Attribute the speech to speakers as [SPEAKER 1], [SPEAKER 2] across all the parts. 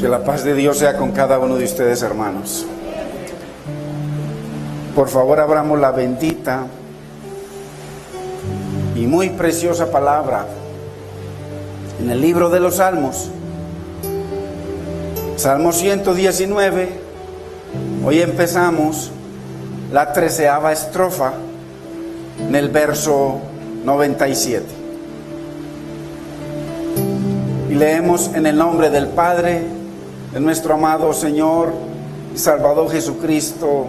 [SPEAKER 1] Que la paz de Dios sea con cada uno de ustedes, hermanos. Por favor, abramos la bendita y muy preciosa palabra en el libro de los Salmos. Salmo 119. Hoy empezamos la 13ª estrofa en el verso 97. Y leemos en el nombre del Padre, de nuestro amado Señor y Salvador Jesucristo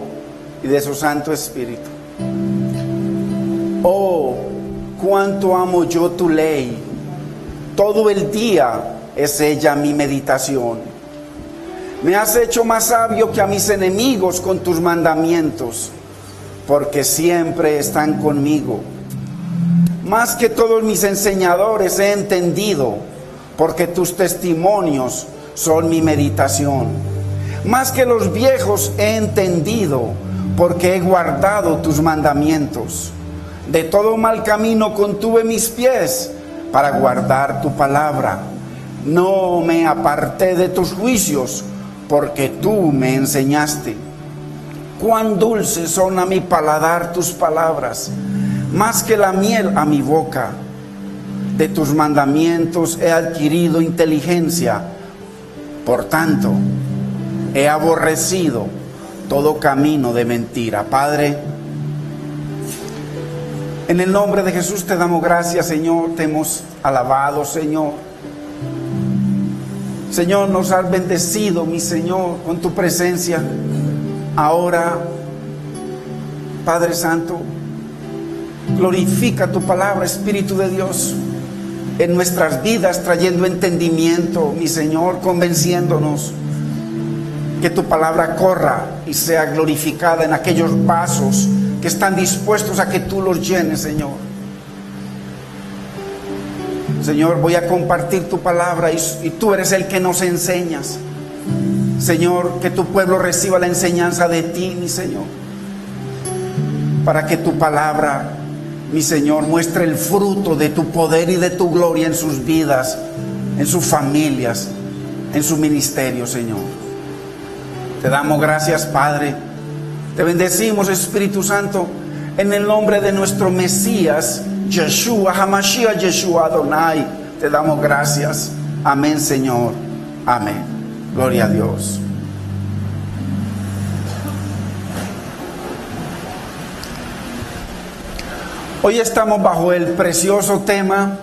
[SPEAKER 1] y de su Santo Espíritu. Oh, cuánto amo yo tu ley. Todo el día es ella mi meditación. Me has hecho más sabio que a mis enemigos con tus mandamientos, porque siempre están conmigo. Más que todos mis enseñadores he entendido, porque tus testimonios son mi meditación. Más que los viejos he entendido, porque he guardado tus mandamientos. De todo mal camino contuve mis pies para guardar tu palabra. No me aparté de tus juicios, porque tú me enseñaste. Cuán dulces son a mi paladar tus palabras, más que la miel a mi boca. De tus mandamientos he adquirido inteligencia, por tanto, he aborrecido todo camino de mentira. Padre, en el nombre de Jesús te damos gracias, Señor. Te hemos alabado, Señor. Señor, nos has bendecido, mi Señor, con tu presencia. Ahora, Padre Santo, glorifica tu palabra, Espíritu de Dios, en nuestras vidas, trayendo entendimiento, mi Señor, convenciéndonos. Que tu palabra corra y sea glorificada en aquellos vasos que están dispuestos a que tú los llenes, Señor. Señor, voy a compartir tu palabra y tú eres el que nos enseñas. Señor, que tu pueblo reciba la enseñanza de ti, mi Señor, para que tu palabra, mi Señor, muestre el fruto de tu poder y de tu gloria en sus vidas, en sus familias, en su ministerio, Señor. Te damos gracias, Padre. Te bendecimos, Espíritu Santo, en el nombre de nuestro Mesías, Yeshua, Hamashiach, Yeshua Adonai. Te damos gracias. Amén, Señor. Amén. Gloria a Dios. Hoy estamos bajo el precioso tema: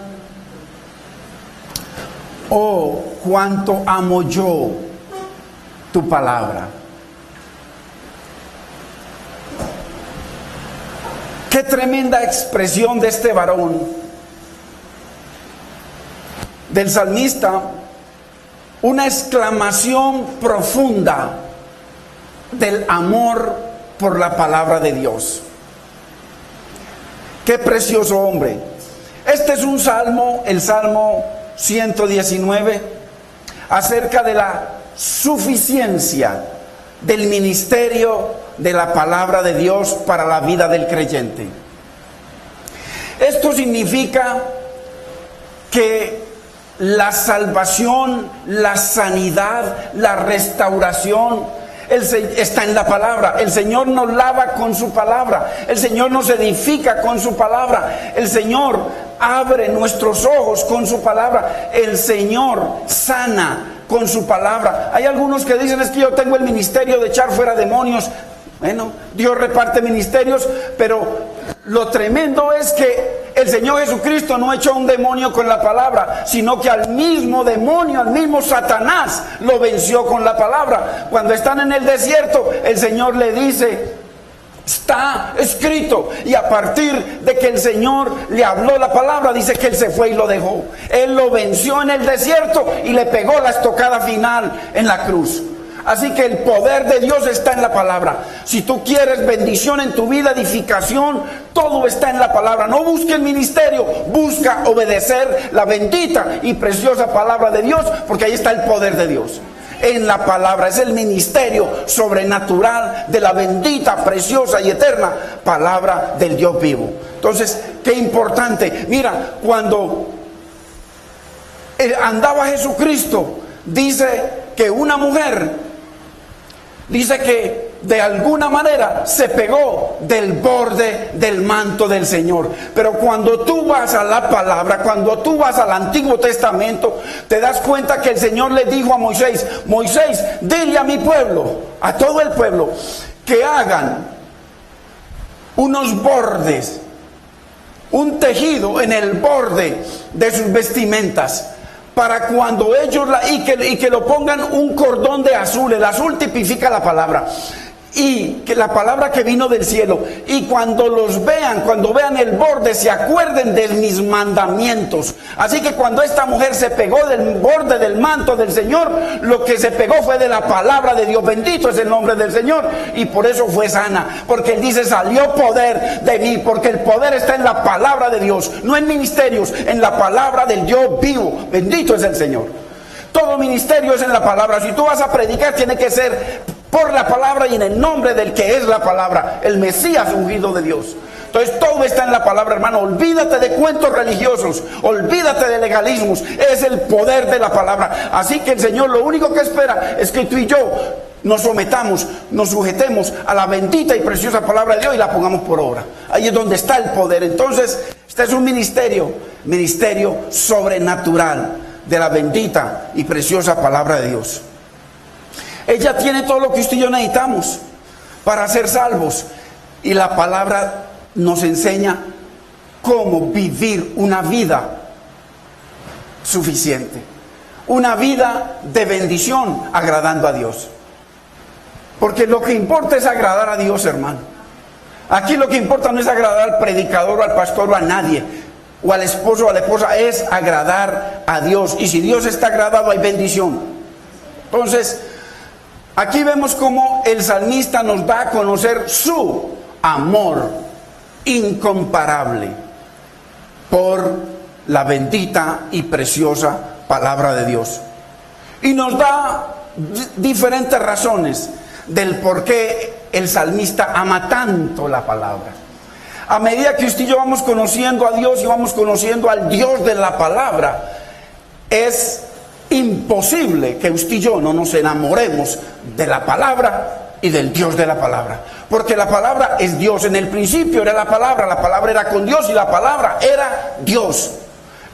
[SPEAKER 1] oh, cuánto amo yo tu palabra. Qué tremenda expresión de este varón, del salmista, una exclamación profunda del amor por la palabra de Dios. Qué precioso hombre. Este es un salmo, el Salmo 119, acerca de la suficiencia del ministerio de la palabra de Dios para la vida del creyente. Esto significa que la salvación, la sanidad, la restauración está en la palabra. El Señor nos lava con su palabra. El Señor nos edifica con su palabra. El Señor abre nuestros ojos con su palabra. El Señor sana con su palabra. Hay algunos que dicen: es que yo tengo el ministerio de echar fuera demonios. Bueno, Dios reparte ministerios, pero lo tremendo es que el Señor Jesucristo no echó un demonio con la palabra, sino que al mismo demonio, al mismo Satanás, lo venció con la palabra. Cuando están en el desierto, el Señor le dice: está escrito. Y a partir de que el Señor le habló la palabra, dice que Él se fue y lo dejó. Él lo venció en el desierto y le pegó la estocada final en la cruz. Así que el poder de Dios está en la palabra. Si tú quieres bendición en tu vida, edificación, todo está en la palabra. No busques ministerio, busca obedecer la bendita y preciosa palabra de Dios, porque ahí está el poder de Dios. En la palabra es el ministerio sobrenatural de la bendita, preciosa y eterna palabra del Dios vivo. Entonces, qué importante. Mira, cuando andaba Jesucristo, dice que una mujer, dice que de alguna manera se pegó del borde del manto del Señor. Pero cuando tú vas a la palabra, cuando tú vas al Antiguo Testamento, te das cuenta que el Señor le dijo a Moisés: Moisés, dile a mi pueblo, a todo el pueblo, que hagan unos bordes, un tejido en el borde de sus vestimentas, para cuando ellos y que lo pongan un cordón de azul. El azul tipifica la palabra, y que la palabra que vino del cielo, y cuando los vean, cuando vean el borde, se acuerden de mis mandamientos. Así que cuando esta mujer se pegó del borde del manto del Señor, lo que se pegó fue de la palabra de Dios. Bendito es el nombre del Señor, y por eso fue sana, porque Él dice: salió poder de mí, porque el poder está en la palabra de Dios, no en ministerios, en la palabra del Dios vivo. Bendito es el Señor. Todo ministerio es en la palabra. Si tú vas a predicar, tiene que ser por la palabra y en el nombre del que es la palabra, el Mesías ungido de Dios. Entonces todo está en la palabra, hermano. Olvídate de cuentos religiosos, olvídate de legalismos. Es el poder de la palabra. Así que el Señor lo único que espera es que tú y yo nos sometamos, nos sujetemos a la bendita y preciosa palabra de Dios y la pongamos por obra. Ahí es donde está el poder. Entonces este es un ministerio sobrenatural de la bendita y preciosa palabra de Dios. Ella tiene todo lo que usted y yo necesitamos para ser salvos, y la palabra nos enseña cómo vivir una vida suficiente, una vida de bendición, agradando a Dios. Porque lo que importa es agradar a Dios, hermano. Aquí lo que importa no es agradar al predicador o al pastor o a nadie, o al esposo o a la esposa, es agradar a Dios. Y si Dios está agradado, hay bendición. Entonces, aquí vemos cómo el salmista nos da a conocer su amor incomparable por la bendita y preciosa palabra de Dios. Y nos da diferentes razones del por qué el salmista ama tanto la palabra. A medida que usted y yo vamos conociendo a Dios y vamos conociendo al Dios de la palabra, es imposible que usted y yo no nos enamoremos de la palabra y del Dios de la palabra, porque la palabra es Dios. En el principio era la palabra era con Dios y la palabra era Dios.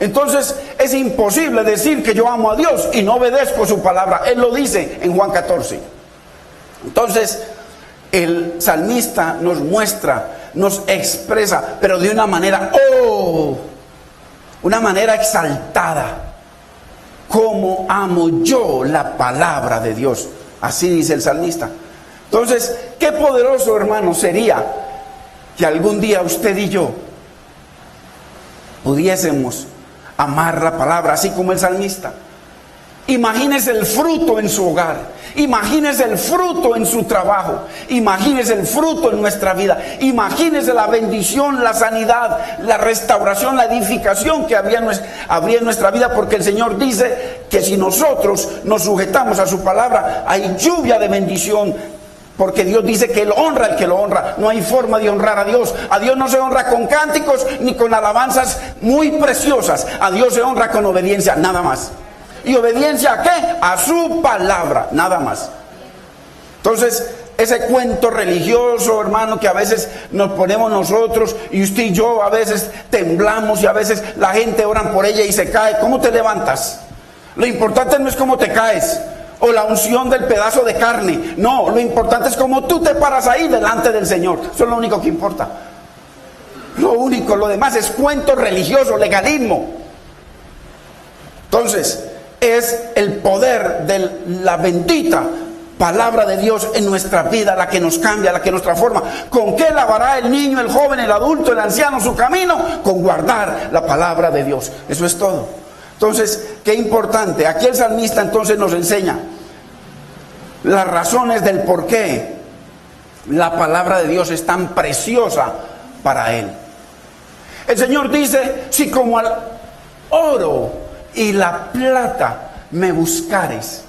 [SPEAKER 1] Entonces es imposible decir que yo amo a Dios y no obedezco su palabra. Él lo dice en Juan 14. Entonces el salmista nos muestra, nos expresa, pero de una manera exaltada: cómo amo yo la palabra de Dios. Así dice el salmista. Entonces, qué poderoso, hermano, sería que algún día usted y yo pudiésemos amar la palabra así como el salmista. Imagínese el fruto en su hogar, imagínese el fruto en su trabajo, imagínese el fruto en nuestra vida, imagínese la bendición, la sanidad, la restauración, la edificación que habría en nuestra vida, porque el Señor dice que si nosotros nos sujetamos a su palabra, hay lluvia de bendición, porque Dios dice que Él honra al que lo honra. No hay forma de honrar a Dios. A Dios no se honra con cánticos ni con alabanzas muy preciosas. A Dios se honra con obediencia, nada más. ¿Y obediencia a qué? A su palabra, nada más. Entonces, ese cuento religioso, hermano, que a veces nos ponemos nosotros, y usted y yo a veces temblamos, y a veces la gente ora por ella y se cae. ¿Cómo te levantas? Lo importante no es cómo te caes, o la unción del pedazo de carne. No, lo importante es cómo tú te paras ahí delante del Señor. Eso es lo único que importa. Lo demás es cuento religioso, legalismo. Entonces, es el poder de la bendita palabra de Dios en nuestra vida la que nos cambia, la que nos transforma. ¿Con qué lavará el niño, el joven, el adulto, el anciano su camino? Con guardar la palabra de Dios. Eso es todo. Entonces, qué importante. Aquí el salmista entonces nos enseña las razones del por qué la palabra de Dios es tan preciosa para él. El Señor dice: si como al oro y la plata me buscares.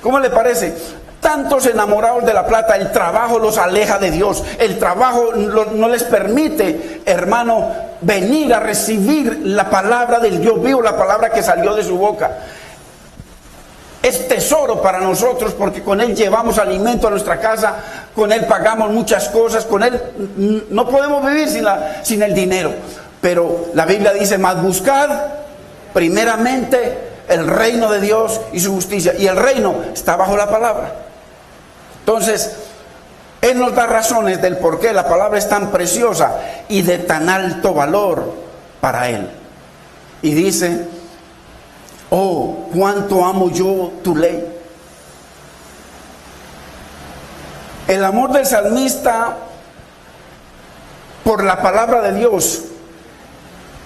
[SPEAKER 1] ¿Cómo le parece? Tantos enamorados de la plata, el trabajo los aleja de Dios. El trabajo no les permite, hermano, venir a recibir la palabra del Dios vivo, la palabra que salió de su boca. es tesoro para nosotros porque con él llevamos alimento a nuestra casa, con él pagamos muchas cosas, con él no podemos vivir sin el dinero. Pero la Biblia dice, más buscad primeramente el reino de Dios y su justicia. Y el reino está bajo la palabra. Entonces, Él nos da razones del por qué la palabra es tan preciosa y de tan alto valor para Él. Y dice, oh, cuánto amo yo tu ley. El amor del salmista por la palabra de Dios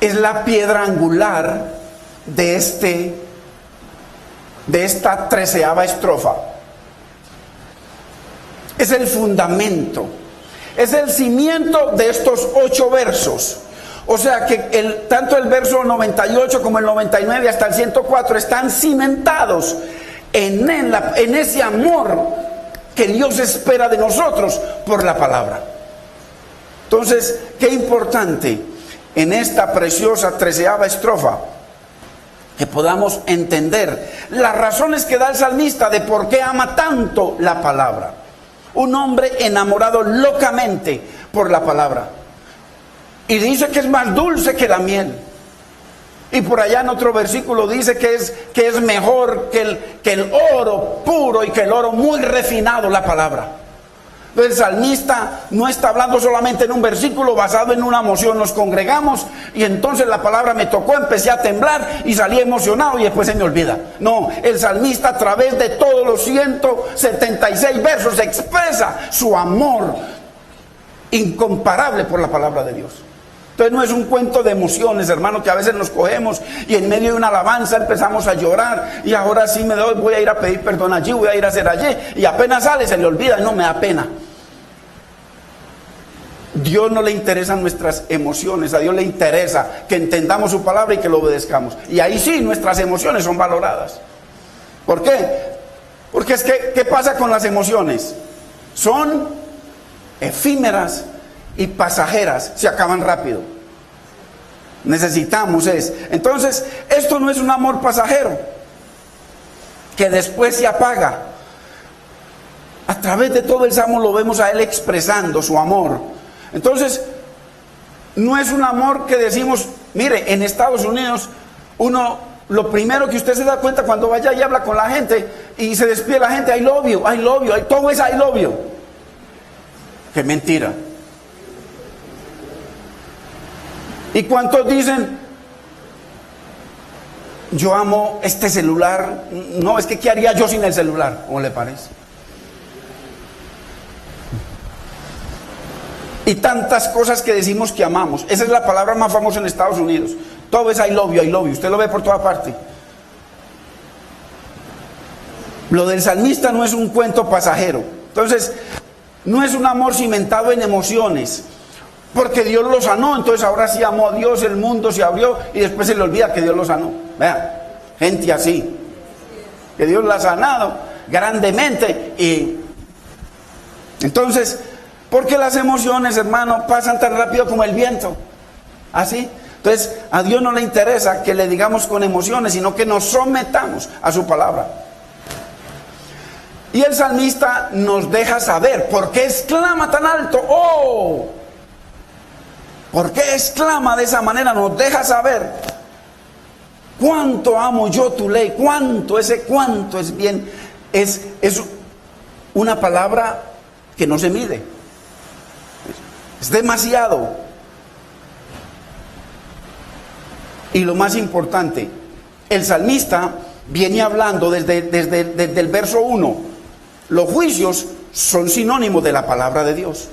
[SPEAKER 1] es la piedra angular de esta 13ª estrofa. Es el fundamento, es el cimiento de estos 8 versos. O sea que tanto el verso 98 como el 99 hasta el 104 están cimentados en ese amor que Dios espera de nosotros por la palabra. Entonces, qué importante en esta preciosa 13ª estrofa que podamos entender las razones que da el salmista de por qué ama tanto la palabra. Un hombre enamorado locamente por la palabra. Y dice que es más dulce que la miel. Y por allá en otro versículo dice que es mejor que el oro puro y que el oro muy refinado, la palabra. El salmista no está hablando solamente en un versículo basado en una emoción. Nos congregamos y entonces la palabra me tocó, empecé a temblar y salí emocionado y después se me olvida. No, el salmista a través de todos los 176 versos expresa su amor incomparable por la palabra de Dios. Entonces no es un cuento de emociones, hermano, que a veces nos cogemos y en medio de una alabanza empezamos a llorar y ahora sí voy a ir a pedir perdón allí, voy a ir a hacer allí, y apenas sale se le olvida y no me da pena. Dios no le interesan nuestras emociones, a Dios le interesa que entendamos su palabra y que lo obedezcamos. Y ahí sí nuestras emociones son valoradas. ¿Por qué? Porque es que, ¿qué pasa con las emociones? Son efímeras y pasajeras, se acaban rápido. Necesitamos entonces, esto no es un amor pasajero que después se apaga. A través de todo el salmo lo vemos a él expresando su amor. Entonces, no es un amor que decimos, mire, en Estados Unidos, lo primero que usted se da cuenta cuando vaya y habla con la gente y se despide la gente, I love you, todo es I love you. Qué mentira. ¿Y cuántos dicen, yo amo este celular? No, es que ¿qué haría yo sin el celular? ¿Cómo le parece? Y tantas cosas que decimos que amamos. Esa es la palabra más famosa en Estados Unidos. Todo es I love you, I love you. Usted lo ve por toda parte. Lo del salmista no es un cuento pasajero. Entonces, no es un amor cimentado en emociones. Porque Dios lo sanó, entonces ahora sí amó a Dios, el mundo se abrió y después se le olvida que Dios lo sanó. Vean, gente así, que Dios la ha sanado grandemente. Y entonces, porque las emociones, hermano, pasan tan rápido como el viento. Así. Entonces, a Dios no le interesa que le digamos con emociones, sino que nos sometamos a su palabra. Y el salmista nos deja saber por qué exclama tan alto, ¡oh! ¿Por qué exclama de esa manera? Nos deja saber cuánto amo yo tu ley, cuánto es bien, es una palabra que no se mide, es demasiado. Y lo más importante, el salmista viene hablando desde el verso 1, los juicios son sinónimos de la palabra de Dios.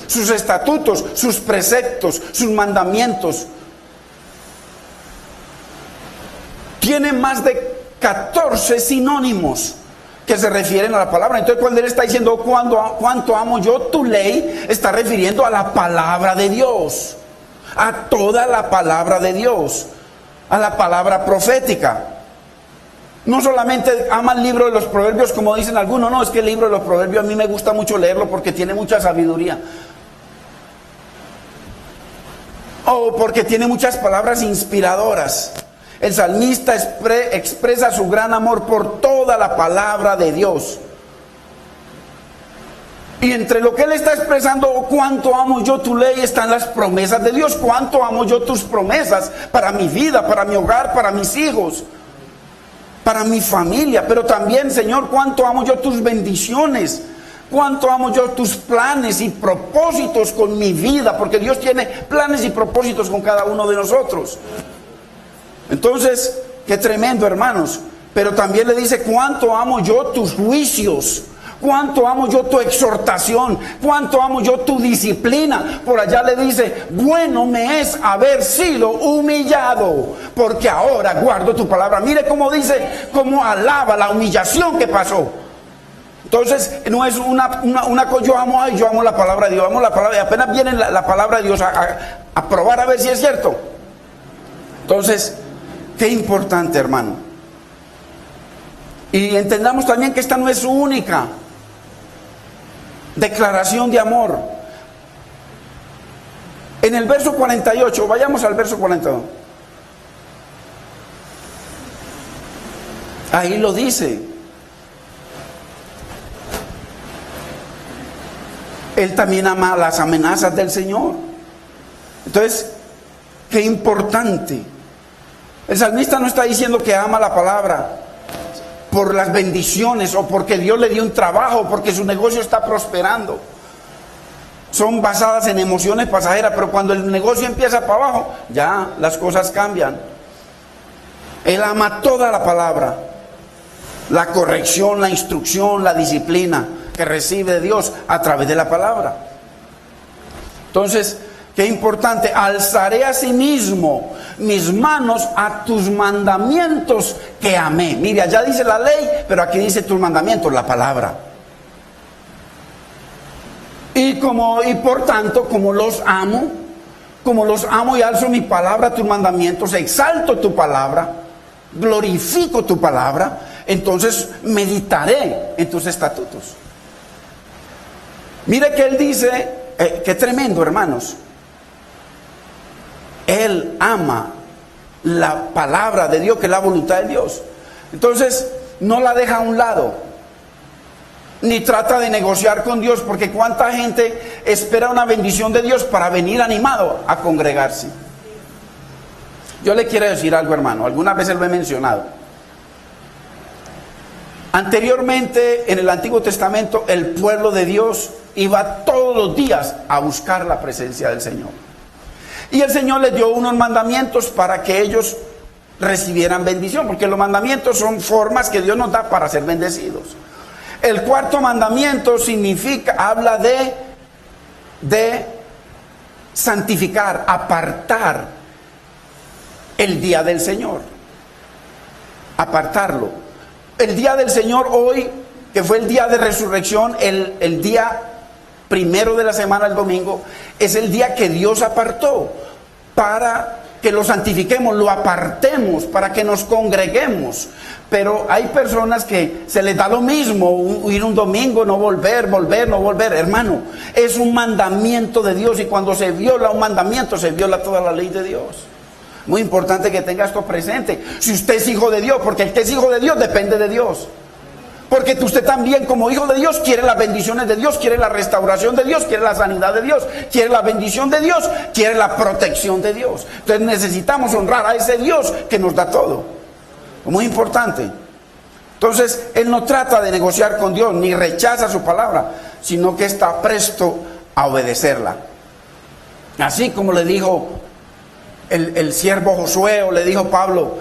[SPEAKER 1] Sus estatutos, sus preceptos, sus mandamientos tienen más de 14 sinónimos que se refieren a la palabra. Entonces cuando él está diciendo cuánto amo yo tu ley, está refiriendo a la palabra de Dios, a toda la palabra de Dios, a la palabra profética. No solamente ama el libro de los proverbios como dicen algunos, no, es que el libro de los proverbios a mí me gusta mucho leerlo porque tiene mucha sabiduría. O porque tiene muchas palabras inspiradoras. El salmista expresa su gran amor por toda la palabra de Dios. Y entre lo que él está expresando, cuánto amo yo tu ley, están las promesas de Dios. Cuánto amo yo tus promesas para mi vida, para mi hogar, para mis hijos, para mi familia. Pero también, Señor, cuánto amo yo tus bendiciones. Cuánto amo yo tus planes y propósitos con mi vida. Porque Dios tiene planes y propósitos con cada uno de nosotros. Entonces, qué tremendo, hermanos. Pero también le dice, cuánto amo yo tus juicios. Cuánto amo yo tu exhortación, cuánto amo yo tu disciplina. Por allá le dice, bueno me es haber sido humillado, porque ahora guardo tu palabra. Mire cómo dice, cómo alaba la humillación que pasó. Entonces no es una cosa, yo amo la palabra de Dios, amo la palabra, y apenas viene la palabra de Dios a probar a ver si es cierto. Entonces, qué importante, hermano. Y entendamos también que esta no es su única declaración de amor. En el verso 48, vayamos al verso 42. Ahí lo dice. Él también ama las amenazas del Señor. Entonces, qué importante. El salmista no está diciendo que ama la palabra por las bendiciones o porque Dios le dio un trabajo, porque su negocio está prosperando. Son basadas en emociones pasajeras, pero cuando el negocio empieza para abajo, ya las cosas cambian. Él ama toda la palabra, la corrección, la instrucción, la disciplina que recibe de Dios a través de la palabra. Entonces, qué importante, alzaré a sí mismo mis manos a tus mandamientos que amé. Mire, allá dice la ley, pero aquí dice tus mandamientos, la palabra. Y por tanto, como los amo y alzo mi palabra a tus mandamientos, exalto tu palabra, glorifico tu palabra, entonces meditaré en tus estatutos. Mire que él dice, qué tremendo, hermanos. Él ama la palabra de Dios, que es la voluntad de Dios. Entonces, no la deja a un lado, ni trata de negociar con Dios, porque cuánta gente espera una bendición de Dios para venir animado a congregarse. Yo le quiero decir algo, hermano, algunas veces lo he mencionado. Anteriormente, en el Antiguo Testamento, el pueblo de Dios iba todos los días a buscar la presencia del Señor. Y el Señor les dio unos mandamientos para que ellos recibieran bendición, porque los mandamientos son formas que Dios nos da para ser bendecidos. El cuarto mandamiento habla de santificar, apartar el día del Señor, apartarlo. El día del Señor hoy, que fue el día de resurrección, el día primero de la semana, el domingo, es el día que Dios apartó para que lo santifiquemos, lo apartemos, para que nos congreguemos. Pero hay personas que se les da lo mismo, ir un domingo, no volver, no volver. Hermano, es un mandamiento de Dios, y cuando se viola un mandamiento, se viola toda la ley de Dios. Muy importante que tenga esto presente. Si usted es hijo de Dios, porque el que es hijo de Dios depende de Dios. Porque usted también, como hijo de Dios, quiere las bendiciones de Dios, quiere la restauración de Dios, quiere la sanidad de Dios, quiere la bendición de Dios, quiere la protección de Dios. Entonces necesitamos honrar a ese Dios que nos da todo. Muy importante. Entonces, Él no trata de negociar con Dios, ni rechaza su palabra, sino que está presto a obedecerla. Así como le dijo el siervo Josué, o le dijo Pablo: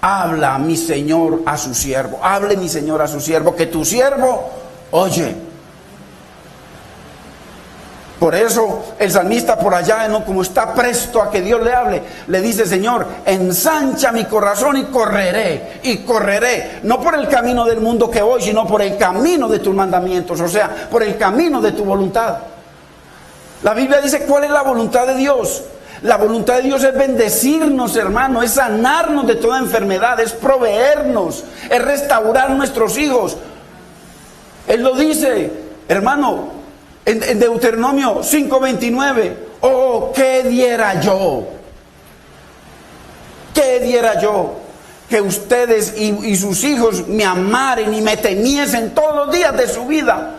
[SPEAKER 1] habla mi Señor a su siervo, hable mi Señor a su siervo, que tu siervo oye. Por eso el salmista por allá, ¿no?, como está presto a que Dios le hable, le dice: Señor, ensancha mi corazón y correré, no por el camino del mundo que voy, sino por el camino de tus mandamientos, o sea, por el camino de tu voluntad. La Biblia dice cuál es la voluntad de Dios. La voluntad de Dios es bendecirnos, hermano, es sanarnos de toda enfermedad, es proveernos, es restaurar nuestros hijos. Él lo dice, hermano, en Deuteronomio 5:29. Oh, ¿qué diera yo? ¿Qué qué diera yo que ustedes y sus hijos me amaren y me temiesen todos los días de su vida?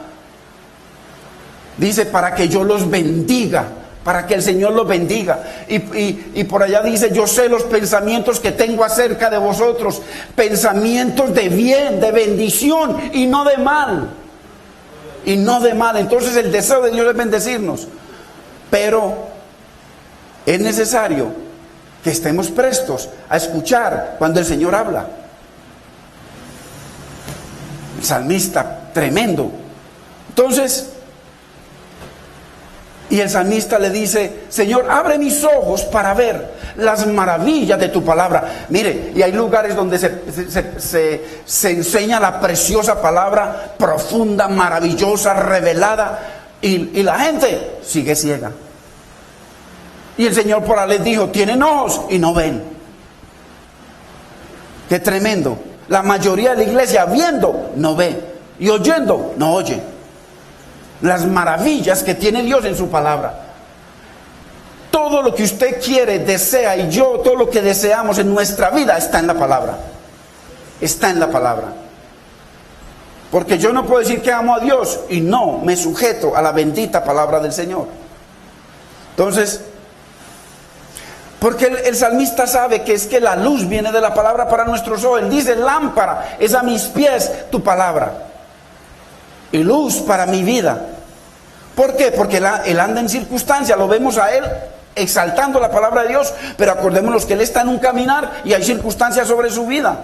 [SPEAKER 1] Dice, para que yo los bendiga, para que el Señor los bendiga. Y por allá dice, yo sé los pensamientos que tengo acerca de vosotros, pensamientos de bien, de bendición y no de mal. Y no de mal. Entonces el deseo de Dios es bendecirnos. Pero es necesario que estemos prestos a escuchar cuando el Señor habla. El salmista, tremendo. Entonces, y el salmista le dice, Señor, abre mis ojos para ver las maravillas de tu palabra. Mire, y hay lugares donde se enseña la preciosa palabra, profunda, maravillosa, revelada, y la gente sigue ciega. Y el Señor por ahí les dijo, tienen ojos y no ven. Qué tremendo. La mayoría de la iglesia viendo no ve, y oyendo no oye las maravillas que tiene Dios en su palabra. Todo lo que usted quiere, desea, y yo, todo lo que deseamos en nuestra vida está en la palabra. Está en la palabra. Porque yo no puedo decir que amo a Dios y no me sujeto a la bendita palabra del Señor. Entonces, porque el salmista sabe que es que la luz viene de la palabra para nuestros ojos. Él dice, lámpara es a mis pies tu palabra y luz para mi vida. ¿Por qué? Porque él anda en circunstancias, lo vemos a él exaltando la palabra de Dios, pero acordémonos que él está en un caminar y hay circunstancias sobre su vida.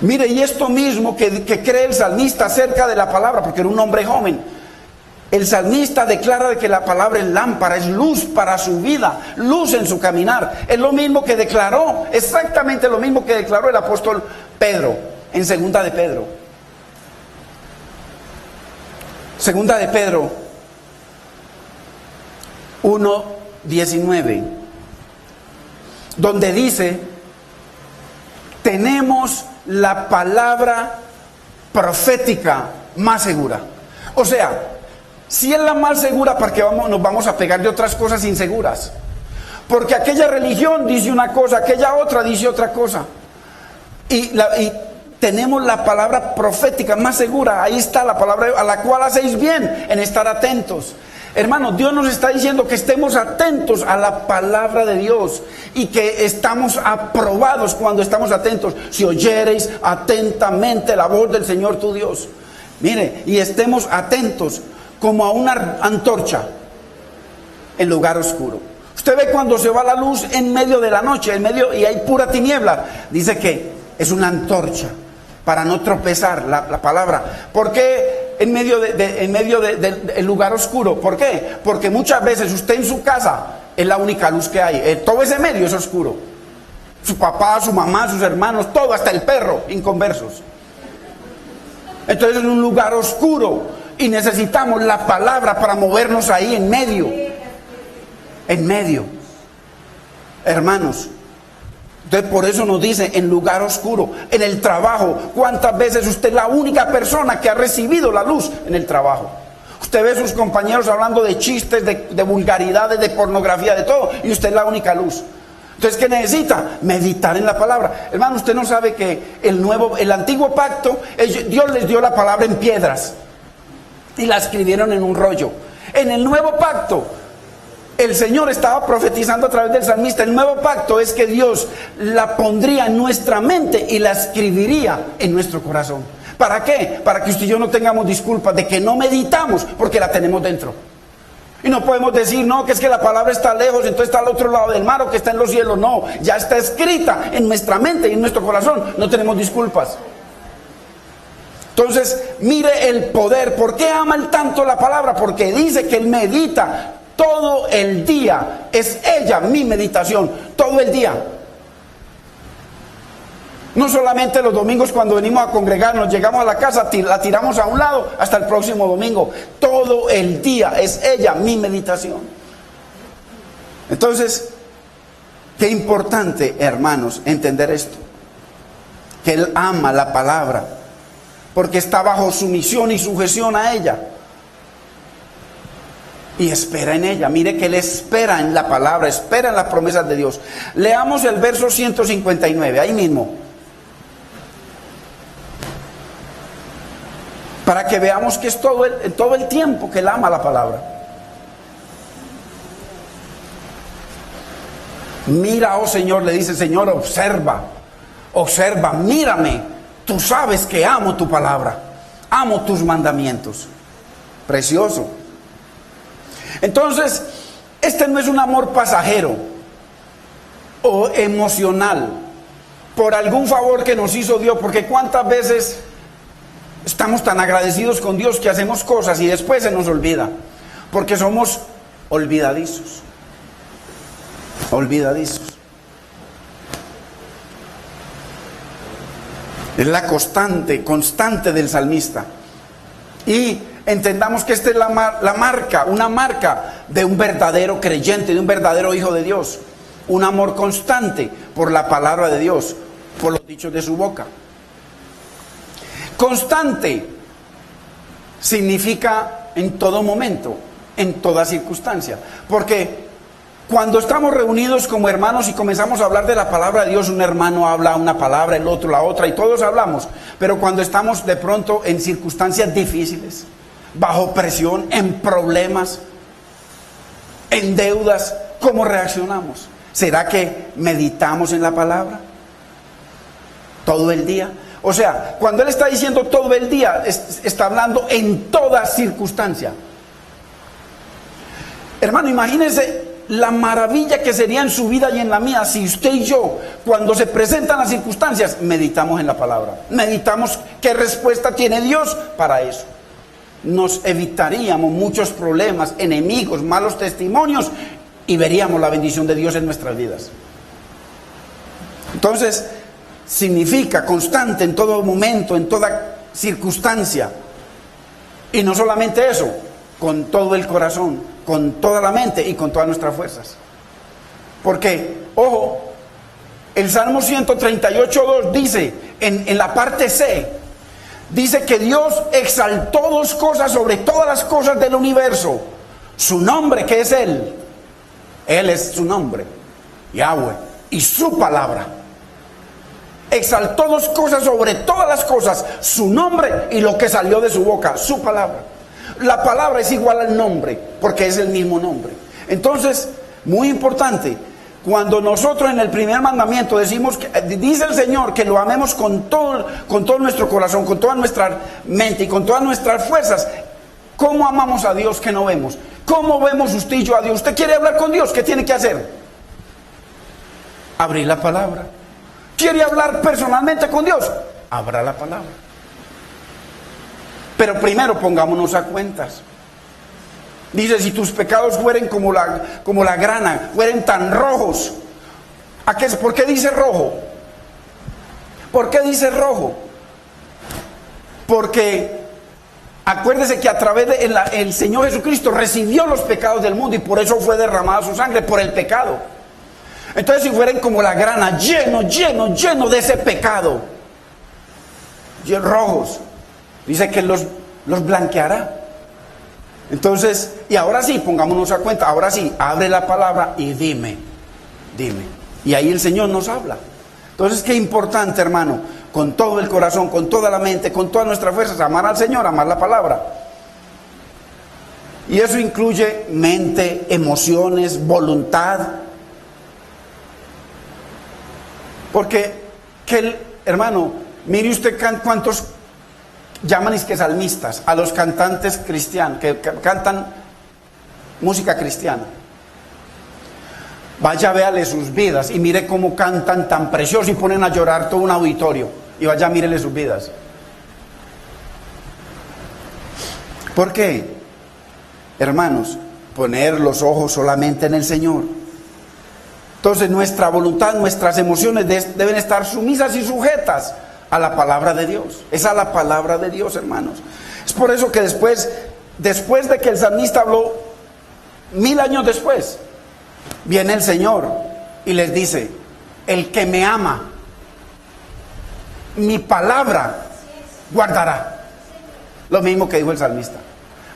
[SPEAKER 1] Mire, y esto mismo que cree el salmista acerca de la palabra, porque era un hombre joven. El salmista declara de que la palabra es lámpara, es luz para su vida, luz en su caminar. Es lo mismo que declaró, exactamente lo mismo que declaró el apóstol Pedro en Segunda de Pedro. Segunda de Pedro 1:19, donde dice, tenemos la palabra profética más segura. O sea, si es la más segura, ¿para qué nos vamos a pegar de otras cosas inseguras? Porque aquella religión dice una cosa, aquella otra dice otra cosa. Y tenemos la palabra profética más segura. Ahí está la palabra a la cual hacéis bien en estar atentos. Hermanos, Dios nos está diciendo que estemos atentos a la palabra de Dios y que estamos aprobados cuando estamos atentos. Si oyereis atentamente la voz del Señor tu Dios. Mire, y estemos atentos como a una antorcha en lugar oscuro. Usted ve cuando se va la luz en medio de la noche, y hay pura tiniebla. Dice que es una antorcha para no tropezar la palabra. ¿Por qué en medio del lugar oscuro? ¿Por qué? Porque muchas veces usted en su casa es la única luz que hay. Todo ese medio es oscuro. Su papá, su mamá, sus hermanos, todo, hasta el perro, inconversos. Entonces es un lugar oscuro. Y necesitamos la palabra para movernos ahí en medio. En medio. Hermanos. Entonces por eso nos dice en lugar oscuro. En el trabajo. ¿Cuántas veces usted es la única persona que ha recibido la luz en el trabajo? Usted ve a sus compañeros hablando de chistes, de vulgaridades, de pornografía, de todo. Y usted es la única luz. Entonces, ¿qué necesita? Meditar en la palabra. Hermano, usted no sabe que el antiguo pacto, Dios les dio la palabra en piedras. Y la escribieron en un rollo. En el nuevo pacto, el Señor estaba profetizando a través del salmista. El nuevo pacto es que Dios la pondría en nuestra mente y la escribiría en nuestro corazón. ¿Para qué? Para que usted y yo no tengamos disculpas de que no meditamos porque la tenemos dentro. Y no podemos decir, no, que es que la palabra está lejos, entonces está al otro lado del mar o que está en los cielos. No, ya está escrita en nuestra mente y en nuestro corazón. No tenemos disculpas. Entonces, mire el poder. ¿Por qué ama él tanto la palabra? Porque dice que él medita todo el día. Es ella mi meditación, todo el día. No solamente los domingos cuando venimos a congregarnos, llegamos a la casa, la tiramos a un lado hasta el próximo domingo. Todo el día es ella mi meditación. Entonces, qué importante, hermanos, entender esto. Que él ama la palabra. Porque está bajo sumisión y sujeción a ella. y espera en ella. Mire que él espera en la palabra, espera en las promesas de Dios. Leamos el verso 159, ahí mismo, para que veamos que es todo el tiempo que él ama la palabra. Mira, oh Señor, le dice el Señor, observa, mírame. Tú sabes que amo tu palabra, amo tus mandamientos. Precioso. Entonces, este no es un amor pasajero o emocional por algún favor que nos hizo Dios, porque cuántas veces estamos tan agradecidos con Dios que hacemos cosas y después se nos olvida, porque somos olvidadizos. Es la constante del salmista. Y entendamos que esta es una marca de un verdadero creyente, de un verdadero hijo de Dios. Un amor constante por la palabra de Dios, por los dichos de su boca. Constante significa en todo momento, en toda circunstancia. Porque cuando estamos reunidos como hermanos y comenzamos a hablar de la palabra de Dios, un hermano habla una palabra, el otro la otra, y todos hablamos. Pero cuando estamos de pronto en circunstancias difíciles, bajo presión, en problemas, en deudas, ¿cómo reaccionamos? ¿Será que meditamos en la palabra todo el día? O sea, cuando él está diciendo todo el día, está hablando en toda circunstancia. Hermano, imagínense la maravilla que sería en su vida y en la mía si usted y yo, cuando se presentan las circunstancias, meditamos en la palabra, meditamos qué respuesta tiene Dios para eso. Nos evitaríamos muchos problemas, enemigos, malos testimonios, y veríamos la bendición de Dios en nuestras vidas. Entonces, significa constante en todo momento, en toda circunstancia. Y no solamente eso, con todo el corazón, con toda la mente y con todas nuestras fuerzas. Porque, ojo, el Salmo 138:2 dice, en la parte C, dice que Dios exaltó dos cosas sobre todas las cosas del universo. Su nombre, que es Él es su nombre, Yahweh, y su palabra. Exaltó dos cosas sobre todas las cosas, su nombre y lo que salió de su boca, su palabra. La palabra es igual al nombre, porque es el mismo nombre. Entonces, muy importante, cuando nosotros en el primer mandamiento decimos que, dice el Señor que lo amemos con todo nuestro corazón, con toda nuestra mente y con todas nuestras fuerzas. ¿Cómo amamos a Dios que no vemos? ¿Cómo vemos usted y yo a Dios? ¿Usted quiere hablar con Dios? ¿Qué tiene que hacer? Abrir la palabra. ¿Quiere hablar personalmente con Dios? Abra la palabra. Pero primero pongámonos a cuentas. Dice, si tus pecados fueren como la grana, fueren tan rojos. ¿Por qué dice rojo? ¿Por qué dice rojo? Porque acuérdese que a través de el Señor Jesucristo recibió los pecados del mundo y por eso fue derramada su sangre, por el pecado. Entonces, si fueran como la grana, lleno de ese pecado, rojos, dice que los blanqueará. Entonces, y ahora sí, pongámonos a cuenta, ahora sí, abre la palabra y dime. Y ahí el Señor nos habla. Entonces, qué importante, hermano, con todo el corazón, con toda la mente, con todas nuestras fuerzas, amar al Señor, amar la palabra. Y eso incluye mente, emociones, voluntad. Porque, hermano, mire usted cuántos llaman es que salmistas a los cantantes cristianos que cantan música cristiana. Vaya, véale sus vidas y mire cómo cantan tan precioso y ponen a llorar todo un auditorio. Y vaya, mírele sus vidas. ¿Por qué? Hermanos, poner los ojos solamente en el Señor. Entonces nuestra voluntad, nuestras emociones deben estar sumisas y sujetas a la palabra de Dios. Es a la palabra de Dios, hermanos. Es por eso que después de que el salmista habló, 1000 años después, viene el Señor y les dice, el que me ama, mi palabra guardará. Lo mismo que dijo el salmista.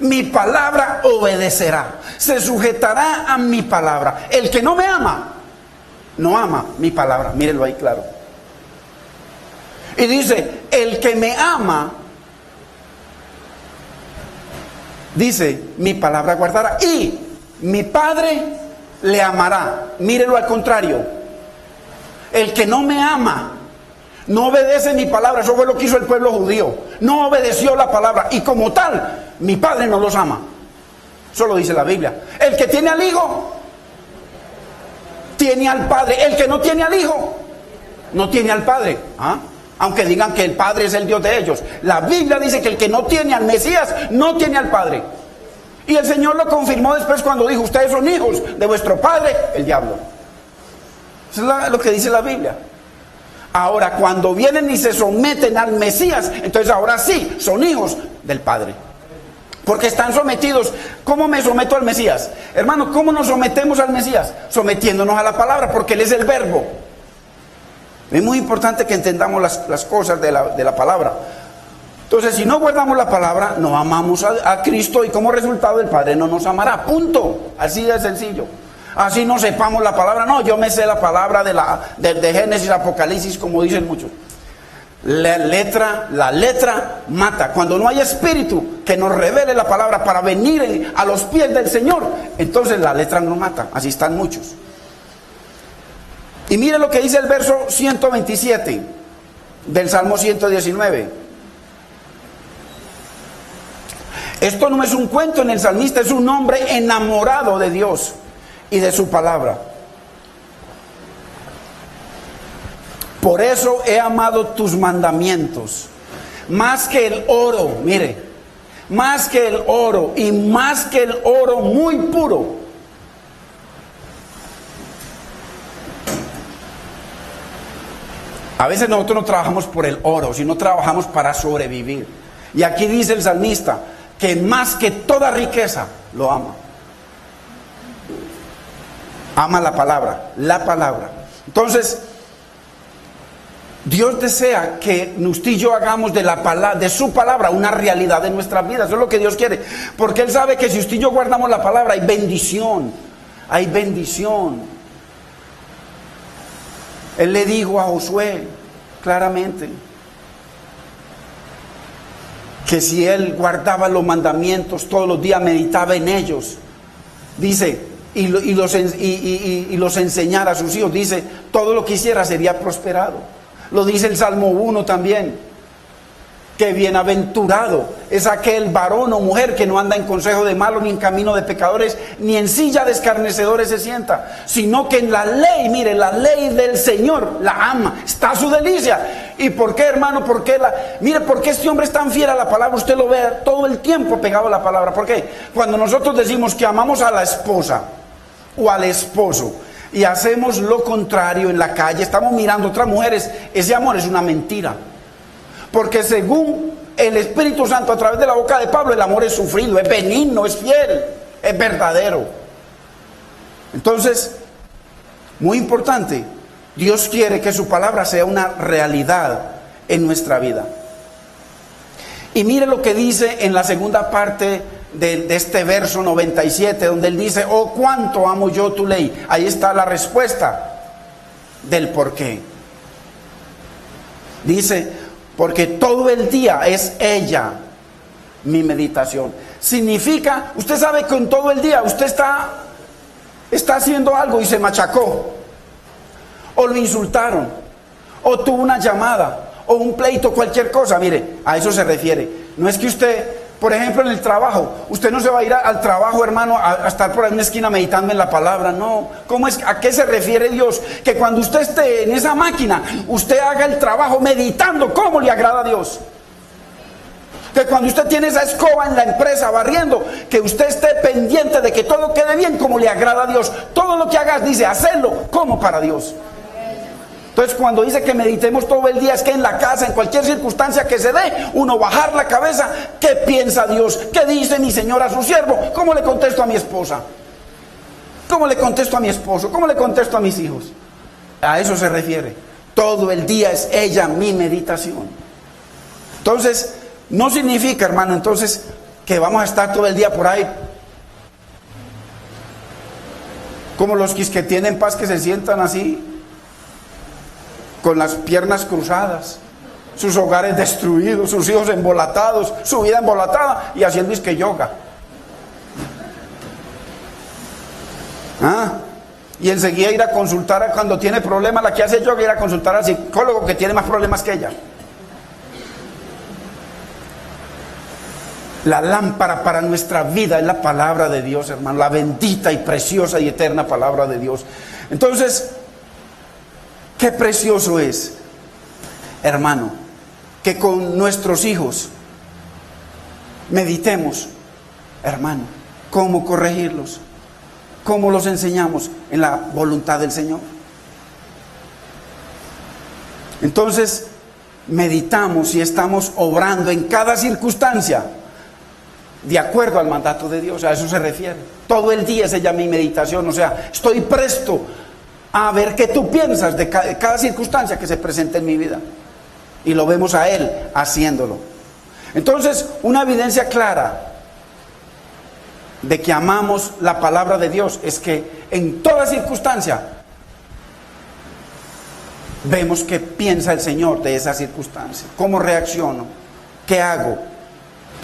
[SPEAKER 1] mi palabra obedecerá, se sujetará a mi palabra. El que no me ama, no ama mi palabra. Mírenlo ahí claro. Y dice, el que me ama, dice, mi palabra guardará y mi Padre le amará. Mírenlo al contrario. El que no me ama, no obedece mi palabra. Eso fue lo que hizo el pueblo judío. No obedeció la palabra. Y como tal, mi Padre no los ama. Eso lo dice la Biblia. El que tiene al Hijo, tiene al Padre. El que no tiene al Hijo, no tiene al Padre. ¿Ah? Aunque digan que el Padre es el Dios de ellos. La Biblia dice que el que no tiene al Mesías, no tiene al Padre. Y el Señor lo confirmó después cuando dijo, ustedes son hijos de vuestro padre, el diablo. Eso es lo que dice la Biblia. Ahora, cuando vienen y se someten al Mesías, entonces ahora sí, son hijos del Padre. Porque están sometidos. ¿Cómo me someto al Mesías? Hermano, ¿cómo nos sometemos al Mesías? Sometiéndonos a la palabra, porque Él es el verbo. Es muy importante que entendamos las cosas de la palabra. Entonces, si no guardamos la palabra, no amamos a Cristo y como resultado el Padre no nos amará. Punto. Así de sencillo. Así no sepamos la palabra. No, yo me sé la palabra de Génesis, Apocalipsis, como dicen muchos. La letra mata. Cuando no hay espíritu que nos revele la palabra para venir a los pies del Señor, entonces la letra no mata. Así están muchos. Y mire lo que dice el verso 127 del Salmo 119. Esto no es un cuento en el salmista, es un hombre enamorado de Dios y de su palabra. Por eso he amado tus mandamientos, más que el oro, mire, más que el oro y más que el oro muy puro. A veces nosotros no trabajamos por el oro, sino trabajamos para sobrevivir. Y aquí dice el salmista que más que toda riqueza lo ama. Ama la palabra, la palabra. Entonces, Dios desea que usted y yo hagamos de su palabra una realidad en nuestras vidas. Eso es lo que Dios quiere. Porque Él sabe que si usted y yo guardamos la palabra, hay bendición. Hay bendición. Él le dijo a Josué claramente que si él guardaba los mandamientos todos los días, meditaba en ellos, dice, y los enseñara a sus hijos, dice, todo lo que hiciera sería prosperado. Lo dice el Salmo 1 también, que bienaventurado es aquel varón o mujer que no anda en consejo de malos, ni en camino de pecadores, ni en silla de escarnecedores se sienta, sino que en la ley, mire, la ley del Señor la ama, está su delicia. ¿Y por qué, hermano? Mire, ¿por qué este hombre es tan fiel a la palabra? Usted lo ve todo el tiempo pegado a la palabra. ¿Por qué? Cuando nosotros decimos que amamos a la esposa o al esposo y hacemos lo contrario en la calle, estamos mirando a otras mujeres, ese amor es una mentira. Porque según el Espíritu Santo a través de la boca de Pablo, el amor es sufrido, es benigno, es fiel, es verdadero. Entonces, muy importante, Dios quiere que su palabra sea una realidad en nuestra vida. Y mire lo que dice en la segunda parte de este verso 97, donde él dice, oh, cuánto amo yo tu ley. Ahí está la respuesta del por qué. Dice, porque todo el día es ella mi meditación. Significa, usted sabe que en todo el día usted está haciendo algo y se machacó, o lo insultaron, o tuvo una llamada, o un pleito, cualquier cosa. Mire, a eso se refiere. No es que usted, por ejemplo, en el trabajo, usted no se va a ir al trabajo, hermano, a estar por ahí en una esquina meditando en la palabra. No. ¿A qué se refiere Dios? Que cuando usted esté en esa máquina, usted haga el trabajo meditando cómo le agrada a Dios. Que cuando usted tiene esa escoba en la empresa barriendo, que usted esté pendiente de que todo quede bien como le agrada a Dios. Todo lo que hagas, dice, hacerlo como para Dios. Entonces, cuando dice que meditemos todo el día, es que en la casa, en cualquier circunstancia que se dé, uno bajar la cabeza, ¿qué piensa Dios? ¿Qué dice mi Señor a su siervo? ¿Cómo le contesto a mi esposa? ¿Cómo le contesto a mi esposo? ¿Cómo le contesto a mis hijos? A eso se refiere. Todo el día es ella mi meditación. Entonces, no significa, hermano, entonces, que vamos a estar todo el día por ahí, como los que tienen paz, que se sientan así, con las piernas cruzadas, sus hogares destruidos, sus hijos embolatados, su vida embolatada, y haciendo disque yoga. Y enseguida ir a consultar, cuando tiene problemas, la que hace yoga, ir a consultar al psicólogo que tiene más problemas que ella. La lámpara para nuestra vida es la palabra de Dios, hermano, la bendita y preciosa y eterna palabra de Dios. Entonces, qué precioso es, hermano, que con nuestros hijos meditemos, hermano, cómo corregirlos, cómo los enseñamos en la voluntad del Señor. Entonces, meditamos y estamos obrando en cada circunstancia de acuerdo al mandato de Dios. A eso se refiere. Todo el día se llama mi meditación. O sea, estoy presto a ver qué tú piensas de cada circunstancia que se presenta en mi vida. Y lo vemos a Él haciéndolo. Entonces, una evidencia clara de que amamos la palabra de Dios es que en toda circunstancia vemos qué piensa el Señor de esa circunstancia, cómo reacciono, qué hago.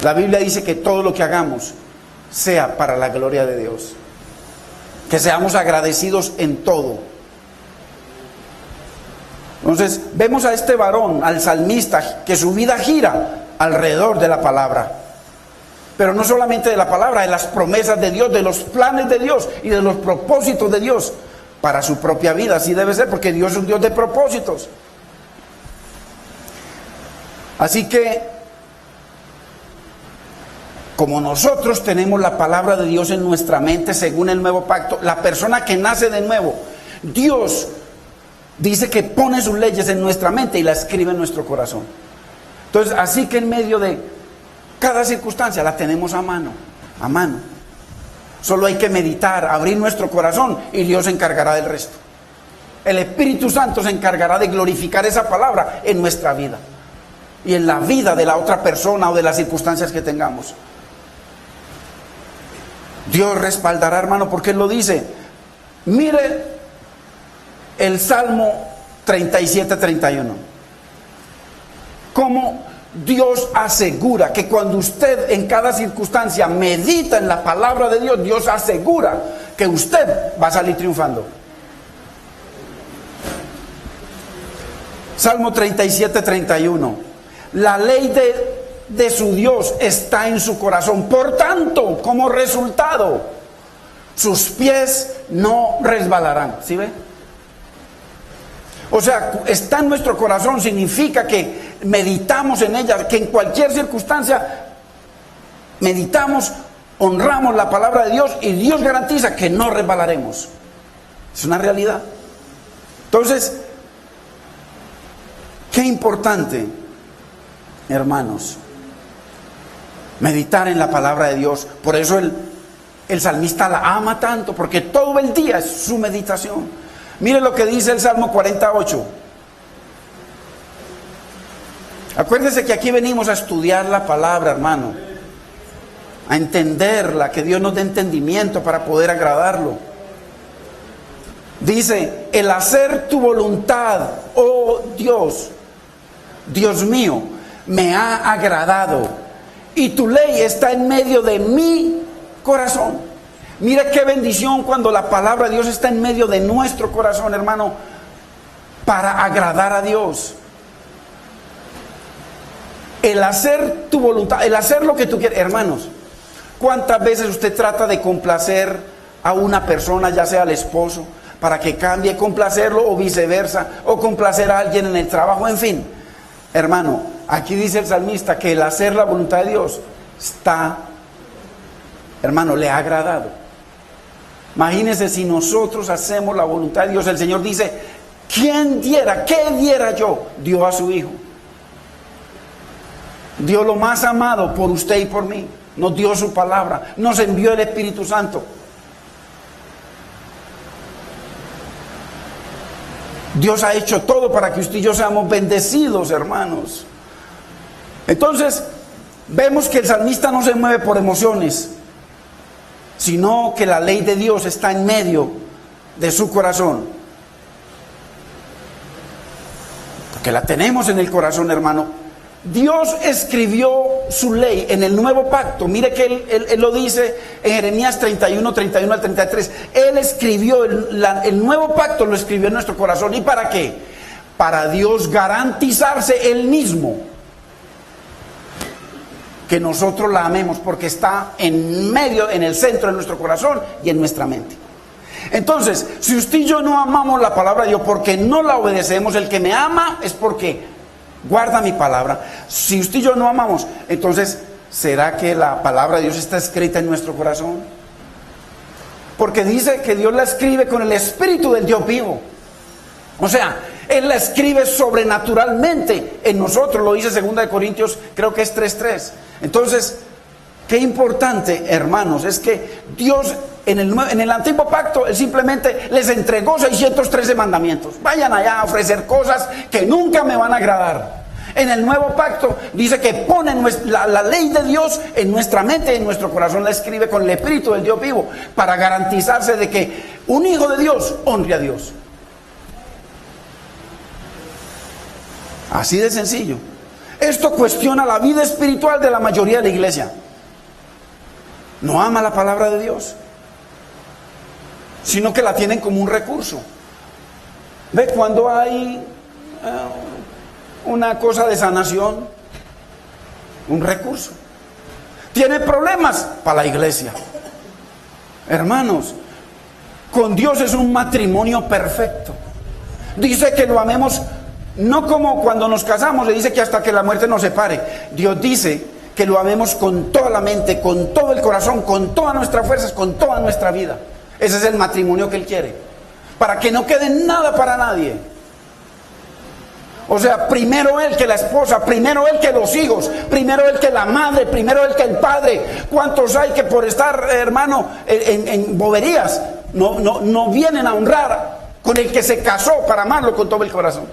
[SPEAKER 1] La Biblia dice que todo lo que hagamos sea para la gloria de Dios, que seamos agradecidos en todo. Entonces vemos a este varón, al salmista, que su vida gira alrededor de la palabra. Pero no solamente de la palabra, de las promesas de Dios, de los planes de Dios y de los propósitos de Dios para su propia vida. Así debe ser, porque Dios es un Dios de propósitos. Así que, como nosotros tenemos la palabra de Dios en nuestra mente según el nuevo pacto, la persona que nace de nuevo, Dios dice que pone sus leyes en nuestra mente y la escribe en nuestro corazón. Entonces, así que en medio de cada circunstancia la tenemos a mano, a mano. Solo hay que meditar, abrir nuestro corazón y Dios se encargará del resto. El Espíritu Santo se encargará de glorificar esa palabra en nuestra vida y en la vida de la otra persona o de las circunstancias que tengamos. Dios respaldará, hermano, porque Él lo dice. Mire el Salmo 37-31. Cómo Dios asegura que cuando usted en cada circunstancia medita en la palabra de Dios, Dios asegura que usted va a salir triunfando. Salmo 37-31. La ley de su Dios está en su corazón. Por tanto, como resultado, sus pies no resbalarán. ¿Sí ve? O sea, está en nuestro corazón, significa que meditamos en ella, que en cualquier circunstancia meditamos, honramos la palabra de Dios y Dios garantiza que no resbalaremos. Es una realidad. Entonces, qué importante, hermanos, meditar en la palabra de Dios. Por eso el salmista la ama tanto, porque todo el día es su meditación. Mire lo que dice el Salmo 48. Acuérdese que aquí venimos a estudiar la palabra, hermano, a entenderla, que Dios nos dé entendimiento para poder agradarlo. Dice: el hacer tu voluntad, oh Dios, Dios mío, me ha agradado, y tu ley está en medio de mi corazón. Mira qué bendición cuando la palabra de Dios está en medio de nuestro corazón, hermano, para agradar a Dios. El hacer tu voluntad, el hacer lo que tú quieres. Hermanos, ¿cuántas veces usted trata de complacer a una persona, ya sea al esposo, para que cambie, complacerlo, o viceversa, o complacer a alguien en el trabajo? En fin, hermano, aquí dice el salmista que el hacer la voluntad de Dios está, hermano, le ha agradado. Imagínense si nosotros hacemos la voluntad de Dios. El Señor dice: ¿quién diera? ¿Qué diera yo? Dio a su Hijo. Dio lo más amado por usted y por mí. Nos dio su palabra. Nos envió el Espíritu Santo. Dios ha hecho todo para que usted y yo seamos bendecidos, hermanos. Entonces, Vemos que el salmista no se mueve por emociones, sino que la ley de Dios está en medio de su corazón. Porque la tenemos en el corazón, hermano. Dios escribió su ley en el nuevo pacto. Mire que él lo dice en Jeremías 31, 31 al 33. Él escribió el nuevo pacto, lo escribió en nuestro corazón. ¿Y para qué? Para Dios garantizarse Él mismo que nosotros la amemos, porque está en medio, en el centro de nuestro corazón y en nuestra mente. Entonces, si usted y yo no amamos la palabra de Dios porque no la obedecemos, el que me ama es porque guarda mi palabra. Si usted y yo no amamos, entonces, ¿será que la palabra de Dios está escrita en nuestro corazón? Porque dice que Dios la escribe con el espíritu del Dios vivo. O sea, Él la escribe sobrenaturalmente en nosotros. Lo dice 2 Corintios, creo que es 3:3. Entonces, qué importante, hermanos, es que Dios en el antiguo pacto, Él simplemente les entregó 613 mandamientos. Vayan allá a ofrecer cosas que nunca me van a agradar. En el nuevo pacto dice que pone la ley de Dios en nuestra mente y en nuestro corazón, la escribe con el espíritu del Dios vivo, para garantizarse de que un hijo de Dios honre a Dios. Así de sencillo. Esto cuestiona la vida espiritual de la mayoría de la iglesia. No ama la palabra de Dios, sino que la tienen como un recurso. ¿Ve? Cuando hay una cosa de sanación, un recurso. Tiene problemas para la iglesia. Hermanos, con Dios es un matrimonio perfecto. Dice que lo amemos. No como cuando nos casamos, le dice que hasta que la muerte nos separe. Dios dice que lo amemos con toda la mente, con todo el corazón, con todas nuestras fuerzas, con toda nuestra vida. Ese es el matrimonio que Él quiere. Para que no quede nada para nadie. O sea, primero Él que la esposa, primero Él que los hijos, primero Él que la madre, primero Él que el padre. ¿Cuántos hay que por estar, hermano, en boberías, no vienen a honrar con el que se casó para amarlo con todo el corazón?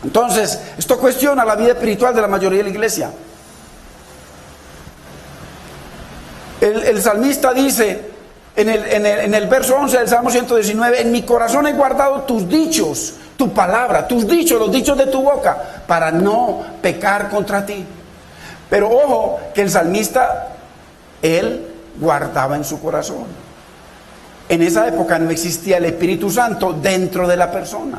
[SPEAKER 1] Entonces, esto cuestiona la vida espiritual de la mayoría de la iglesia. El salmista dice en el verso 11 del Salmo 119: en mi corazón he guardado tus dichos, tu palabra, tus dichos, los dichos de tu boca, para no pecar contra ti. Pero ojo, que el salmista, él guardaba en su corazón. En esa época no existía el Espíritu Santo dentro de la persona.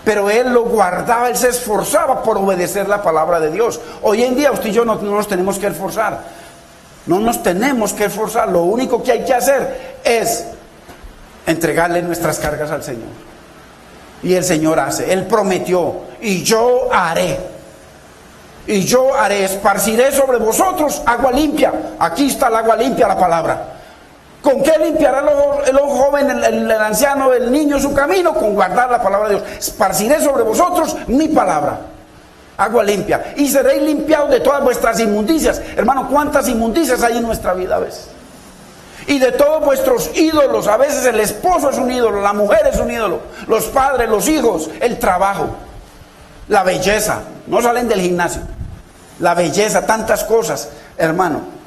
[SPEAKER 1] Pero él lo guardaba, él se esforzaba por obedecer la palabra de Dios. Hoy en día usted y yo no nos tenemos que esforzar. No nos tenemos que esforzar. Lo único que hay que hacer es entregarle nuestras cargas al Señor. Y el Señor hace. Él prometió: y yo haré. Y yo haré, esparciré sobre vosotros agua limpia. Aquí está el agua limpia, la palabra. ¿Con qué limpiará el ojo joven, el anciano, el niño su camino? Con guardar la palabra de Dios. Esparciré sobre vosotros mi palabra. Agua limpia. Y seréis limpiados de todas vuestras inmundicias. Hermano, ¿cuántas inmundicias hay en nuestra vida a veces? Y de todos vuestros ídolos. A veces el esposo es un ídolo, la mujer es un ídolo, los padres, los hijos, el trabajo, la belleza. No salen del gimnasio. La belleza, tantas cosas, hermano.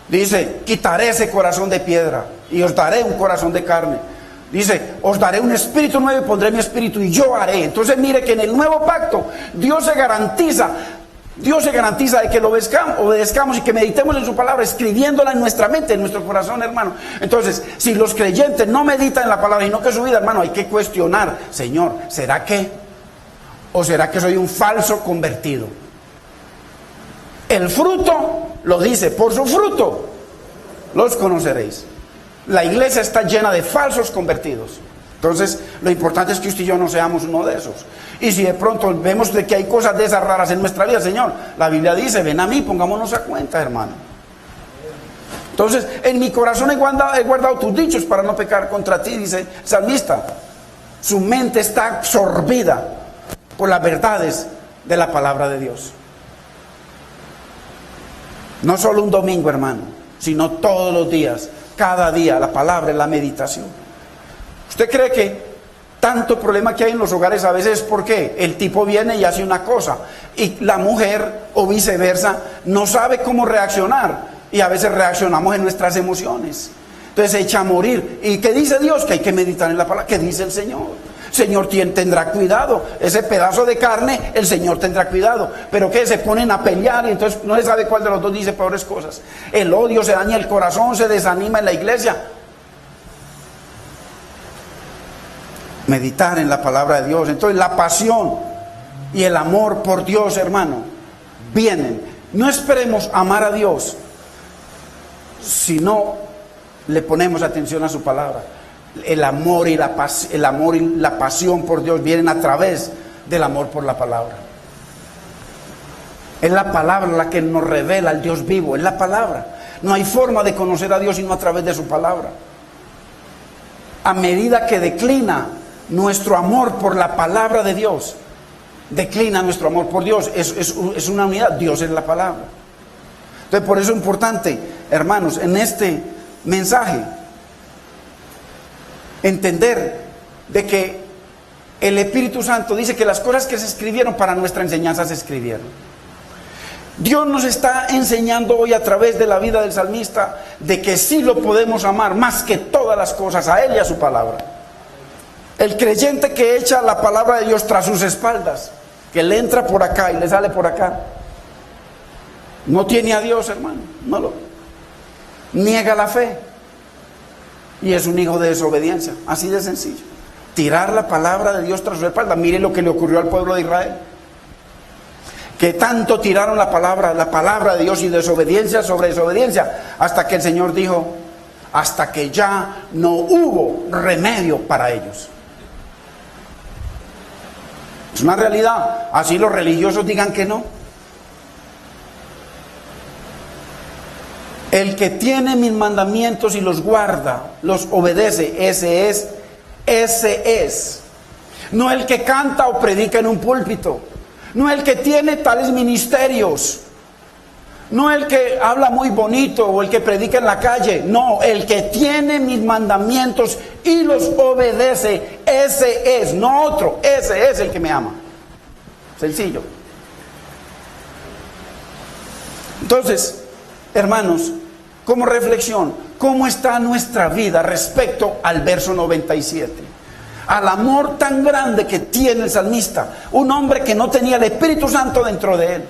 [SPEAKER 1] Dice: quitaré ese corazón de piedra y os daré un corazón de carne. Dice: os daré un espíritu nuevo y pondré mi espíritu y yo haré. Entonces mire que en el nuevo pacto Dios se garantiza de que lo obedezcamos y que meditemos en su palabra, escribiéndola en nuestra mente, en nuestro corazón, hermano. Entonces, si los creyentes no meditan en la palabra, sino que su vida, hermano, hay que cuestionar: Señor, ¿será que? ¿O será que soy un falso convertido? El fruto lo dice: por su fruto los conoceréis. La iglesia está llena de falsos convertidos. Entonces, lo importante es que usted y yo no seamos uno de esos. Y si de pronto vemos de que hay cosas de esas raras en nuestra vida, Señor, la Biblia dice: ven a mí, pongámonos a cuenta, hermano. Entonces, en mi corazón he guardado tus dichos para no pecar contra ti, dice el salmista. Su mente está absorbida por las verdades de la palabra de Dios. No solo un domingo, hermano, sino todos los días, cada día, la palabra, la meditación. ¿Usted cree que tanto problema que hay en los hogares a veces es porque el tipo viene y hace una cosa y la mujer o viceversa no sabe cómo reaccionar y a veces reaccionamos en nuestras emociones. Entonces se echa a morir. ¿Y qué dice Dios? Que hay que meditar en la palabra. ¿Qué dice el Señor? Señor tendrá cuidado. Ese pedazo de carne, el Señor tendrá cuidado. Pero que se ponen a pelear y entonces no se sabe cuál de los dos dice peores cosas. El odio se daña el corazón, se desanima en la iglesia. Meditar en la palabra de Dios. Entonces la pasión y el amor por Dios, hermano, vienen. No esperemos amar a Dios si no le ponemos atención a su palabra. El amor y la pasión por Dios vienen a través del amor por la palabra. Es la palabra la que nos revela al Dios vivo, es la palabra. No hay forma de conocer a Dios sino a través de su palabra. A medida que declina nuestro amor por la palabra de Dios, declina nuestro amor por Dios, es una unidad. Dios es la palabra. Entonces por eso es importante, hermanos, en este mensaje entender de que el Espíritu Santo dice que las cosas que se escribieron para nuestra enseñanza se escribieron. Dios nos está enseñando hoy a través de la vida del salmista de que sí lo podemos amar más que todas las cosas, a Él y a su palabra. El creyente que echa la palabra de Dios tras sus espaldas, que le entra por acá y le sale por acá, no tiene a Dios, hermano, no lo niega la fe y es un hijo de desobediencia, así de sencillo. Tirar la palabra de Dios tras su espalda. Mire lo que le ocurrió al pueblo de Israel, que tanto tiraron la palabra de Dios y desobediencia sobre desobediencia, hasta que el Señor dijo, hasta que ya no hubo remedio para ellos. Es una realidad, así los religiosos digan que no. El que tiene mis mandamientos y los guarda, los obedece, ese es. No el que canta o predica en un púlpito, no el que tiene tales ministerios, no el que habla muy bonito o el que predica en la calle, no, el que tiene mis mandamientos y los obedece, ese es, no otro, ese es el que me ama. Sencillo. Entonces, hermanos, como reflexión, ¿cómo está nuestra vida respecto al verso 97? Al amor tan grande que tiene el salmista, un hombre que no tenía el Espíritu Santo dentro de él.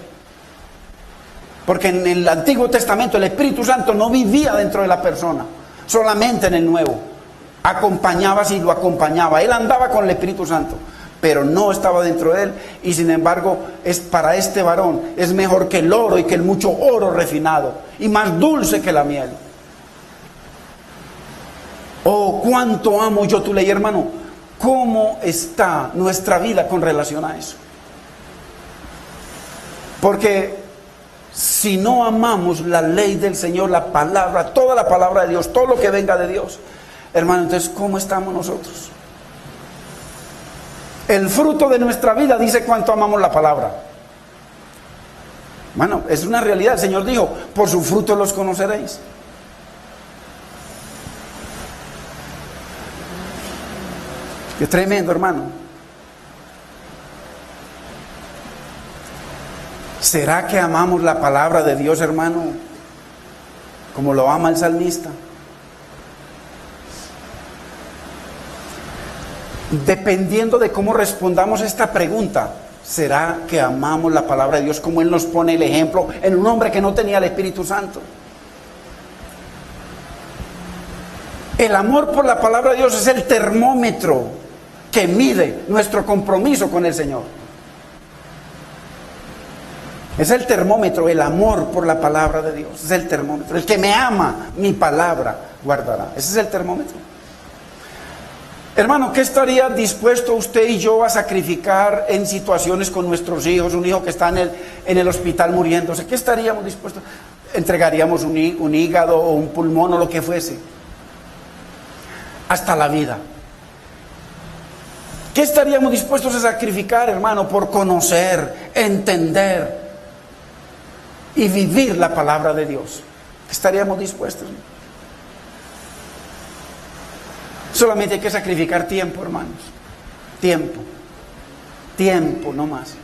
[SPEAKER 1] Porque en el Antiguo Testamento el Espíritu Santo no vivía dentro de la persona, solamente en el Nuevo. Acompañaba si lo acompañaba, él andaba con el Espíritu Santo, pero no estaba dentro de él. Y sin embargo, para este varón es mejor que el oro y que el mucho oro refinado, y más dulce que la miel. Oh, cuánto amo yo tu ley, hermano. ¿Cómo está nuestra vida con relación a eso? Porque si no amamos la ley del Señor, la palabra, toda la palabra de Dios, todo lo que venga de Dios, hermano, entonces ¿cómo estamos nosotros? El fruto de nuestra vida dice cuánto amamos la palabra. Bueno, es una realidad. El Señor dijo, por su fruto los conoceréis. Qué tremendo, hermano. ¿Será que amamos la palabra de Dios, hermano, como lo ama el salmista? Dependiendo de cómo respondamos esta pregunta, ¿será que amamos la palabra de Dios como Él nos pone el ejemplo en un hombre que no tenía el Espíritu Santo? El amor por la palabra de Dios es el termómetro que mide nuestro compromiso con el Señor. Es el termómetro, el amor por la palabra de Dios. Es el termómetro. El que me ama, mi palabra guardará. Ese es el termómetro. Hermano, ¿qué estaría dispuesto usted y yo a sacrificar en situaciones con nuestros hijos? Un hijo que está en el hospital muriéndose. ¿Qué estaríamos dispuestos? ¿Entregaríamos un hígado o un pulmón o lo que fuese? Hasta la vida. ¿Qué estaríamos dispuestos a sacrificar, hermano, por conocer, entender y vivir la palabra de Dios? ¿Qué estaríamos dispuestos? Solamente hay que sacrificar tiempo, hermanos. Tiempo, no más.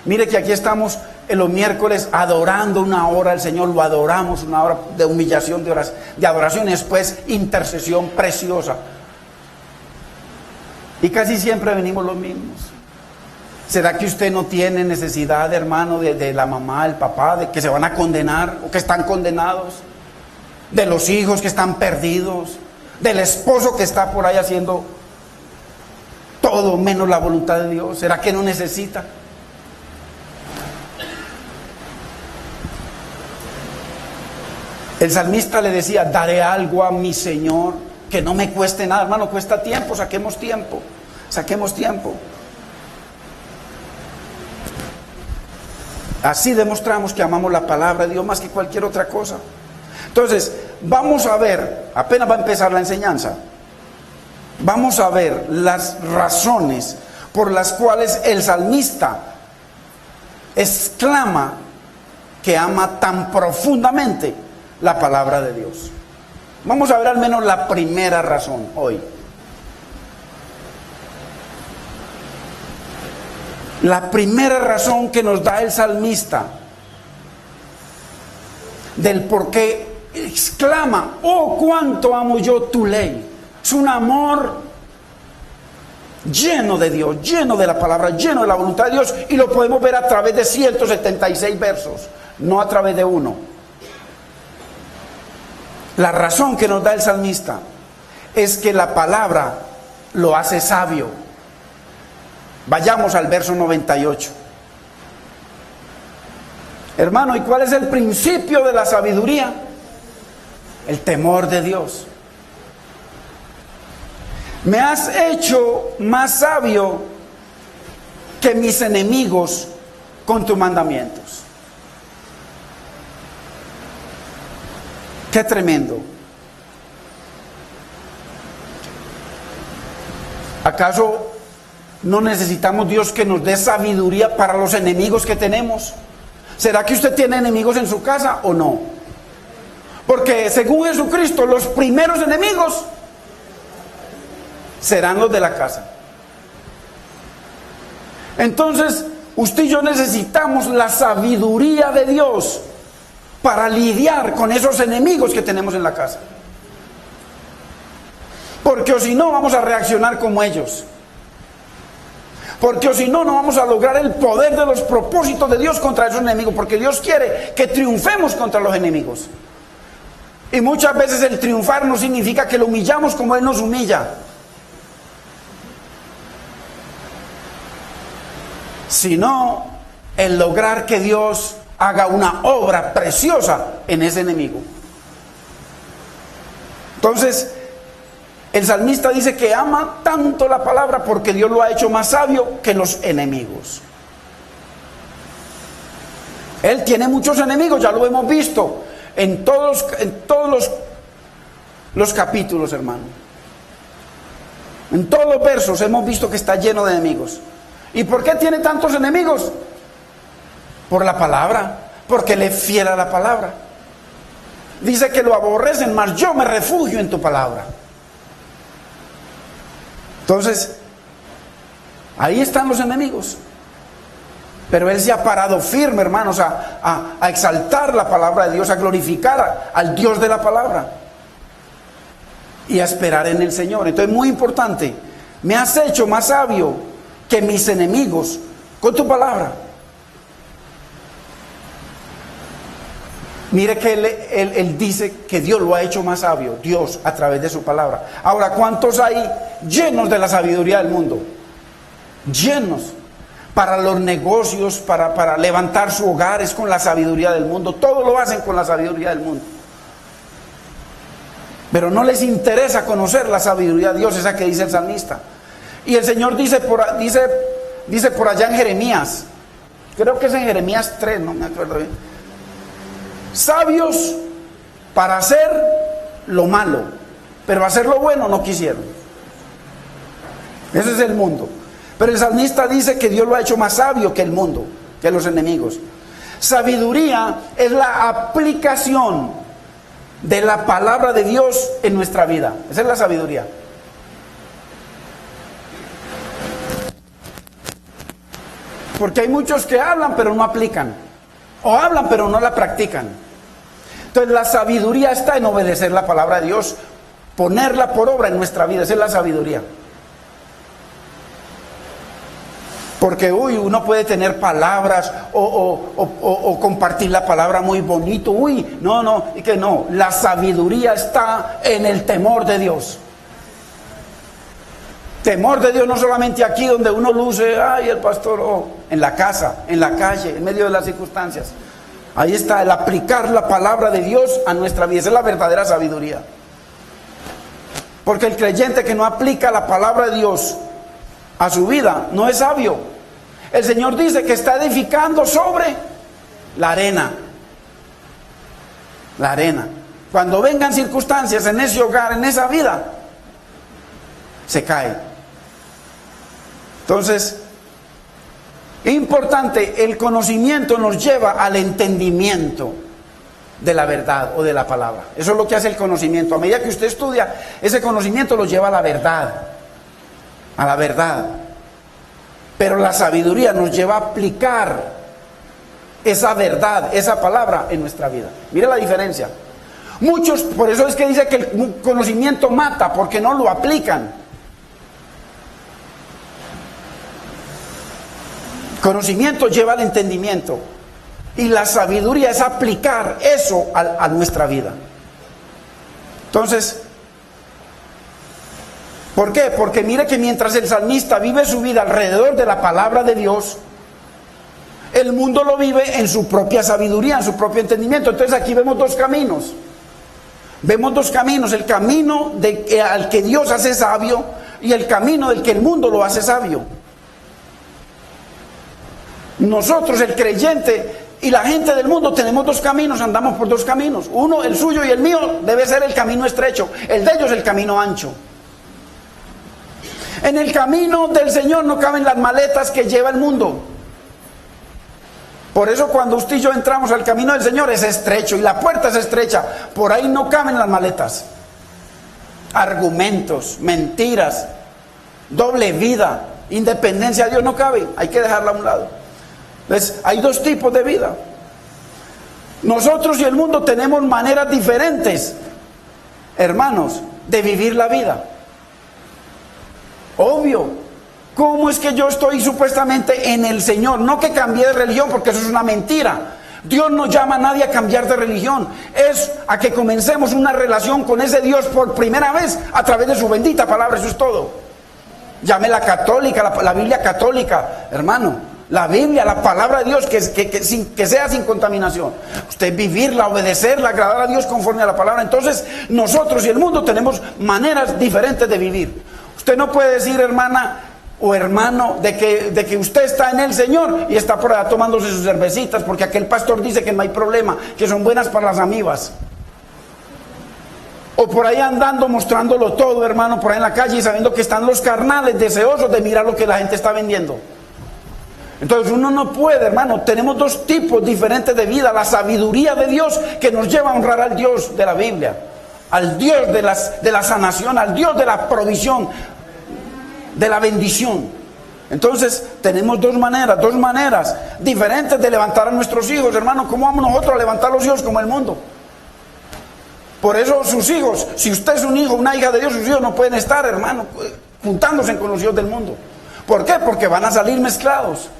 [SPEAKER 1] Mire que aquí estamos en los miércoles adorando una hora al Señor, lo adoramos una hora de humillación, de adoración y después intercesión preciosa. Y casi siempre venimos los mismos. ¿Será que usted no tiene necesidad, hermano, de la mamá, el papá, de que se van a condenar o que están condenados? De los hijos que están perdidos, del esposo que está por ahí haciendo todo menos la voluntad de Dios. ¿Será que no necesita? El salmista le decía, daré algo a mi Señor que no me cueste nada. Hermano, cuesta tiempo, saquemos tiempo. Así demostramos que amamos la palabra de Dios más que cualquier otra cosa. Entonces, vamos a ver, apenas va a empezar la enseñanza, vamos a ver las razones por las cuales el salmista exclama que ama tan profundamente la palabra de Dios. Vamos a ver al menos la primera razón hoy. La primera razón que nos da el salmista del por qué exclama, oh, cuánto amo yo tu ley. Es un amor lleno de Dios, lleno de la palabra, lleno de la voluntad de Dios, y lo podemos ver a través de 176 versos, no a través de uno. La razón que nos da el salmista es que la palabra lo hace sabio. Vayamos al verso 98. Hermano, ¿y cuál es el principio de la sabiduría? El temor de Dios. Me has hecho más sabio que mis enemigos con tus mandamientos. Qué tremendo. ¿Acaso no necesitamos Dios que nos dé sabiduría para los enemigos que tenemos? ¿Será que usted tiene enemigos en su casa o no? Porque según Jesucristo, los primeros enemigos serán los de la casa. Entonces, usted y yo necesitamos la sabiduría de Dios para lidiar con esos enemigos que tenemos en la casa. Porque o si no, vamos a reaccionar como ellos. Porque o si no, no vamos a lograr el poder de los propósitos de Dios contra esos enemigos. Porque Dios quiere que triunfemos contra los enemigos. Y muchas veces el triunfar no significa que lo humillamos como Él nos humilla, sino el lograr que Dios haga una obra preciosa en ese enemigo. Entonces, el salmista dice que ama tanto la palabra porque Dios lo ha hecho más sabio que los enemigos. Él tiene muchos enemigos, ya lo hemos visto en todos los capítulos, hermano. En todos los versos hemos visto que está lleno de enemigos. ¿Y por qué tiene tantos enemigos? Por la palabra, porque le es fiel a la palabra. Dice que lo aborrecen, mas yo me refugio en tu palabra. Entonces, ahí están los enemigos. Pero él se ha parado firme, hermanos, a exaltar la palabra de Dios, a glorificar al Dios de la palabra y a esperar en el Señor. Entonces, muy importante, me has hecho más sabio que mis enemigos con tu palabra. Mire que él dice que Dios lo ha hecho más sabio, Dios a través de su palabra. Ahora, ¿cuántos hay llenos de la sabiduría del mundo? Llenos. Para los negocios, para levantar su hogar es con la sabiduría del mundo. Todo lo hacen con la sabiduría del mundo. Pero no les interesa conocer la sabiduría de Dios, esa que dice el salmista. Y el Señor dice por allá en Jeremías, creo que es en Jeremías 3, no me acuerdo bien. Sabios para hacer lo malo, pero hacer lo bueno no quisieron. Ese es el mundo. Pero el salmista dice que Dios lo ha hecho más sabio que el mundo, que los enemigos. Sabiduría es la aplicación de la palabra de Dios en nuestra vida. Esa es la sabiduría. Porque hay muchos que hablan pero no aplican, o hablan pero no la practican. Entonces la sabiduría está en obedecer la palabra de Dios, ponerla por obra en nuestra vida. Esa es la sabiduría. Porque uno puede tener palabras o compartir la palabra muy bonito. Y que no. La sabiduría está en el temor de Dios. Temor de Dios no solamente aquí donde uno luce, ay, el pastor, en la casa, en la calle, en medio de las circunstancias. Ahí está el aplicar la palabra de Dios a nuestra vida. Esa es la verdadera sabiduría. Porque el creyente que no aplica la palabra de Dios a su vida no es sabio. El Señor dice que está edificando sobre la arena. La arena. Cuando vengan circunstancias en ese hogar, en esa vida, se cae. Entonces, importante, el conocimiento nos lleva al entendimiento de la verdad o de la palabra. Eso es lo que hace el conocimiento. A medida que usted estudia, ese conocimiento lo lleva a la verdad. A la verdad. Pero la sabiduría nos lleva a aplicar esa verdad, esa palabra en nuestra vida. Mire la diferencia. Muchos, por eso es que dice que el conocimiento mata, porque no lo aplican. Conocimiento lleva al entendimiento. Y la sabiduría es aplicar eso a nuestra vida. Entonces, ¿por qué? Porque mire que mientras el salmista vive su vida alrededor de la palabra de Dios, el mundo lo vive en su propia sabiduría, en su propio entendimiento. Entonces aquí vemos dos caminos. Vemos dos caminos. El camino al que Dios hace sabio y el camino del que el mundo lo hace sabio. Nosotros, el creyente y la gente del mundo, tenemos dos caminos, andamos por dos caminos. Uno, el suyo, y el mío debe ser el camino estrecho. El de ellos el camino ancho. En el camino del Señor no caben las maletas que lleva el mundo. Por eso cuando usted y yo entramos al camino del Señor es estrecho y la puerta es estrecha. Por ahí no caben las maletas. Argumentos, mentiras, doble vida, independencia de Dios no cabe. Hay que dejarla a un lado. ¿Ves? Hay dos tipos de vida. Nosotros y el mundo tenemos maneras diferentes, hermanos, de vivir la vida. Obvio. ¿Cómo es que yo estoy supuestamente en el Señor? No que cambié de religión, porque eso es una mentira. Dios no llama a nadie a cambiar de religión. Es a que comencemos una relación con ese Dios por primera vez a través de su bendita palabra. Eso es todo. Llámela católica, la Biblia católica, hermano. La Biblia, la palabra de Dios, que sea sin contaminación. Usted vivirla, obedecerla, agradar a Dios conforme a la palabra. Entonces, nosotros y el mundo tenemos maneras diferentes de vivir. Usted no puede decir, hermana o hermano, de que usted está en el Señor y está por allá tomándose sus cervecitas, porque aquel pastor dice que no hay problema, que son buenas para las amibas. O por ahí andando mostrándolo todo, hermano, por ahí en la calle y sabiendo que están los carnales deseosos de mirar lo que la gente está vendiendo. Entonces uno no puede, hermano. Tenemos dos tipos diferentes de vida. La sabiduría de Dios que nos lleva a honrar al Dios de la Biblia, al Dios de la sanación, al Dios de la provisión, de la bendición. Entonces tenemos dos maneras diferentes de levantar a nuestros hijos, hermano. ¿Cómo vamos nosotros a levantar a los hijos como el mundo? Por eso sus hijos, si usted es un hijo, una hija de Dios, sus hijos no pueden estar, hermano, juntándose con los hijos del mundo. ¿Por qué? Porque van a salir mezclados.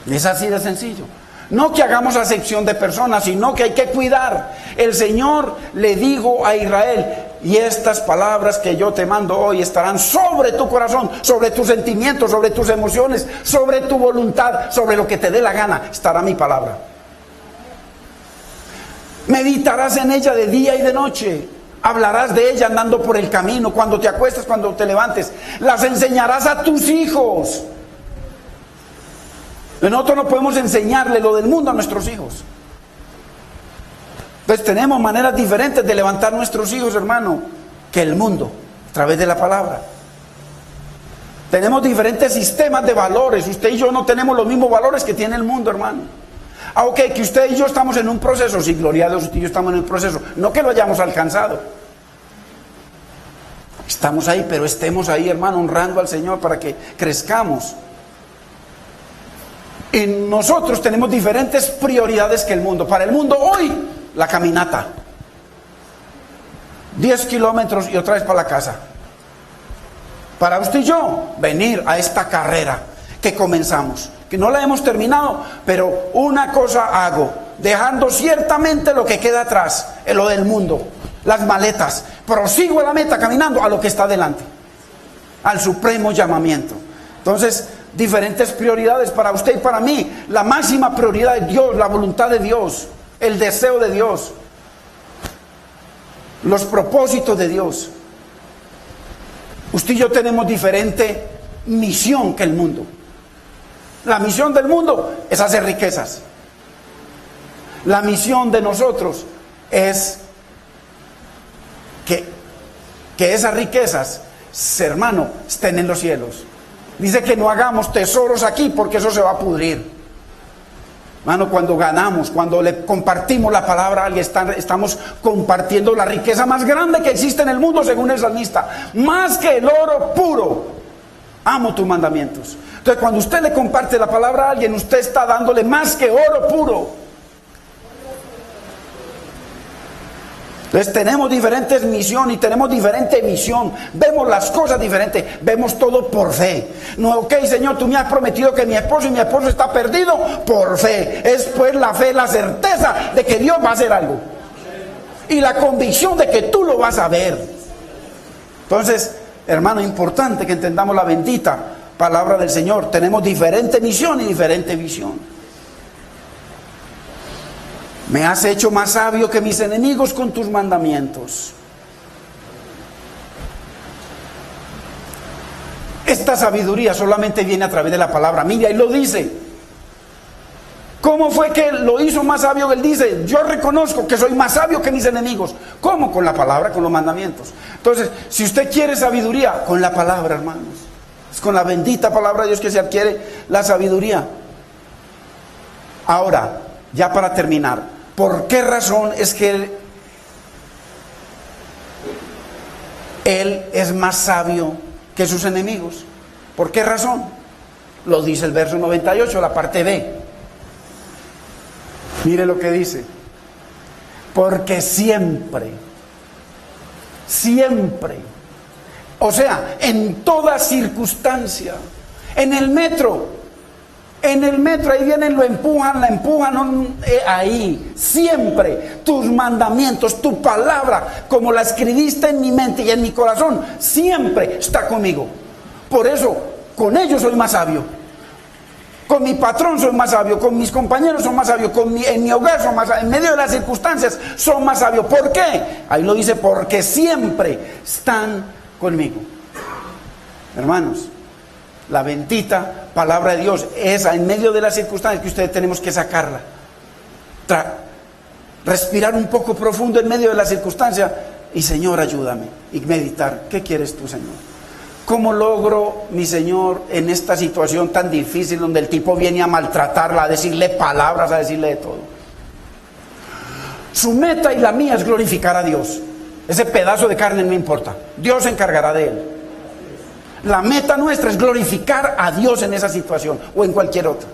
[SPEAKER 1] Es así de sencillo. No que hagamos acepción de personas, sino que hay que cuidar. El Señor le dijo a Israel: y estas palabras que yo te mando hoy estarán sobre tu corazón, sobre tus sentimientos, sobre tus emociones, sobre tu voluntad, sobre lo que te dé la gana, estará mi palabra. Meditarás en ella de día y de noche. Hablarás de ella andando por el camino, cuando te acuestas, cuando te levantes. Las enseñarás a tus hijos. Nosotros no podemos enseñarle lo del mundo a nuestros hijos. Pues tenemos maneras diferentes de levantar nuestros hijos, hermano, que el mundo, a través de la palabra. Tenemos diferentes sistemas de valores. Usted y yo no tenemos los mismos valores que tiene el mundo, hermano. Aunque que usted y yo estamos en un proceso, sí, gloria a Dios, usted y yo estamos en un proceso. No que lo hayamos alcanzado. Estamos ahí, pero estemos ahí, hermano, honrando al Señor para que crezcamos. Y nosotros tenemos diferentes prioridades que el mundo. Para el mundo hoy, la caminata. 10 kilómetros y otra vez para la casa. Para usted y yo, venir a esta carrera que comenzamos. Que no la hemos terminado, pero una cosa hago. Dejando ciertamente lo que queda atrás, lo del mundo, las maletas. Prosigo a la meta caminando a lo que está delante. Al supremo llamamiento. Entonces, diferentes prioridades para usted y para mí. La máxima prioridad es Dios, la voluntad de Dios, el deseo de Dios, los propósitos de Dios. Usted y yo tenemos diferente misión que el mundo. La misión del mundo es hacer riquezas. La misión de nosotros es que esas riquezas, hermano, estén en los cielos. Dice que no hagamos tesoros aquí porque eso se va a pudrir. Hermano, cuando ganamos, cuando le compartimos la palabra a alguien, estamos compartiendo la riqueza más grande que existe en el mundo según el salmista. Más que el oro puro. Amo tus mandamientos. Entonces, cuando usted le comparte la palabra a alguien, usted está dándole más que oro puro. Entonces tenemos diferentes misiones y tenemos diferente visión. Vemos las cosas diferentes. Vemos todo por fe. No, ok, Señor, tú me has prometido que mi esposo está perdido por fe. Es pues la fe, la certeza de que Dios va a hacer algo. Y la convicción de que tú lo vas a ver. Entonces, hermano, importante que entendamos la bendita palabra del Señor. Tenemos diferente misión y diferente visión. Me has hecho más sabio que mis enemigos con tus mandamientos. Esta sabiduría solamente viene a través de la palabra. Mira, y lo dice. ¿Cómo fue que lo hizo más sabio? Él dice, yo reconozco que soy más sabio que mis enemigos. ¿Cómo? Con la palabra, con los mandamientos. Entonces, si usted quiere sabiduría, con la palabra, hermanos. Es con la bendita palabra de Dios que se adquiere la sabiduría. Ahora, ya para terminar, ¿por qué razón es que él es más sabio que sus enemigos? ¿Por qué razón? Lo dice el verso 98, la parte B. Mire lo que dice. Porque siempre, o sea, en toda circunstancia, en el metro, ahí vienen, la empujan, ahí, siempre, tus mandamientos, tu palabra, como la escribiste en mi mente y en mi corazón, siempre está conmigo. Por eso, con ellos soy más sabio. Con mi patrón soy más sabio, con mis compañeros soy más sabio, en mi hogar soy más sabio, en medio de las circunstancias soy más sabio. ¿Por qué? Ahí lo dice, porque siempre están conmigo. Hermanos, la bendita palabra de Dios, esa en medio de las circunstancias que ustedes tenemos que sacarla. Respirar un poco profundo en medio de la circunstancia y Señor, ayúdame. Y meditar, ¿qué quieres tú, Señor? ¿Cómo logro, mi Señor, en esta situación tan difícil donde el tipo viene a maltratarla, a decirle palabras, a decirle de todo? Su meta y la mía es glorificar a Dios. Ese pedazo de carne no importa. Dios se encargará de él. La meta nuestra es glorificar a Dios en esa situación o en cualquier otra.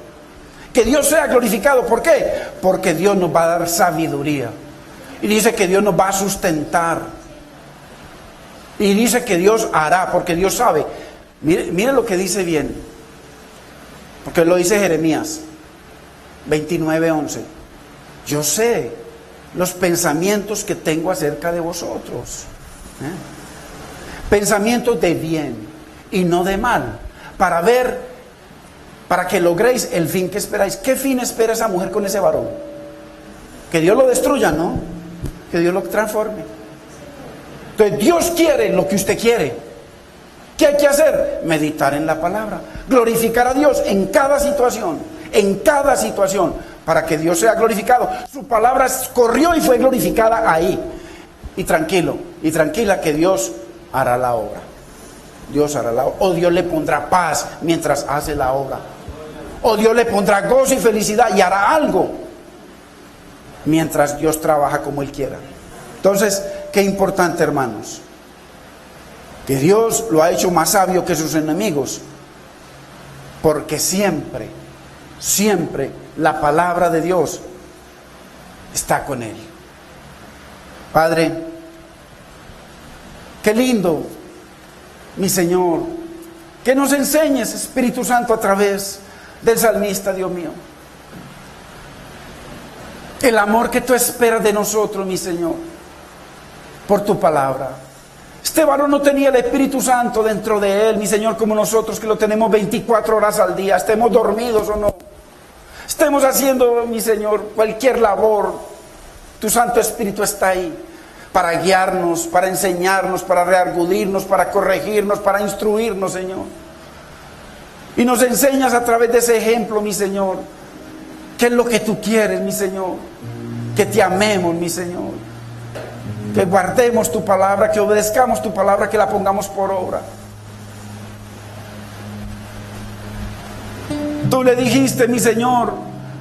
[SPEAKER 1] Que Dios sea glorificado. ¿Por qué? Porque Dios nos va a dar sabiduría. Y dice que Dios nos va a sustentar. Y dice que Dios hará, porque Dios sabe. Mire lo que dice bien. Porque lo dice Jeremías 29:11. Yo sé los pensamientos que tengo acerca de vosotros. Pensamientos de bien y no de mal, para que logréis el fin que esperáis. ¿Qué fin espera esa mujer con ese varón? Que Dios lo destruya, ¿no? Que Dios lo transforme. Entonces Dios quiere lo que usted quiere. ¿Qué hay que hacer? Meditar en la palabra, glorificar a Dios en cada situación, para que Dios sea glorificado. Su palabra corrió y fue glorificada ahí. Y tranquilo y tranquila que Dios hará la obra. Dios hará la obra. O Dios le pondrá paz mientras hace la obra. O Dios le pondrá gozo y felicidad y hará algo mientras Dios trabaja como Él quiera. Entonces, qué importante, hermanos, que Dios lo ha hecho más sabio que sus enemigos, porque siempre siempre la palabra de Dios está con él. Padre, qué lindo, mi Señor, que nos enseñes, Espíritu Santo, a través del salmista, Dios mío. El amor que tú esperas de nosotros, mi Señor, por tu palabra. Este varón no tenía el Espíritu Santo dentro de él, mi Señor, como nosotros que lo tenemos 24 horas al día, estemos dormidos o no, estemos haciendo, mi Señor, cualquier labor. Tu Santo Espíritu está ahí para guiarnos, para enseñarnos, para reargudirnos, para corregirnos, para instruirnos, Señor. Y nos enseñas a través de ese ejemplo, mi Señor, qué es lo que tú quieres, mi Señor. Que te amemos, mi Señor. Que guardemos tu palabra, que obedezcamos tu palabra, que la pongamos por obra. Tú le dijiste, mi Señor,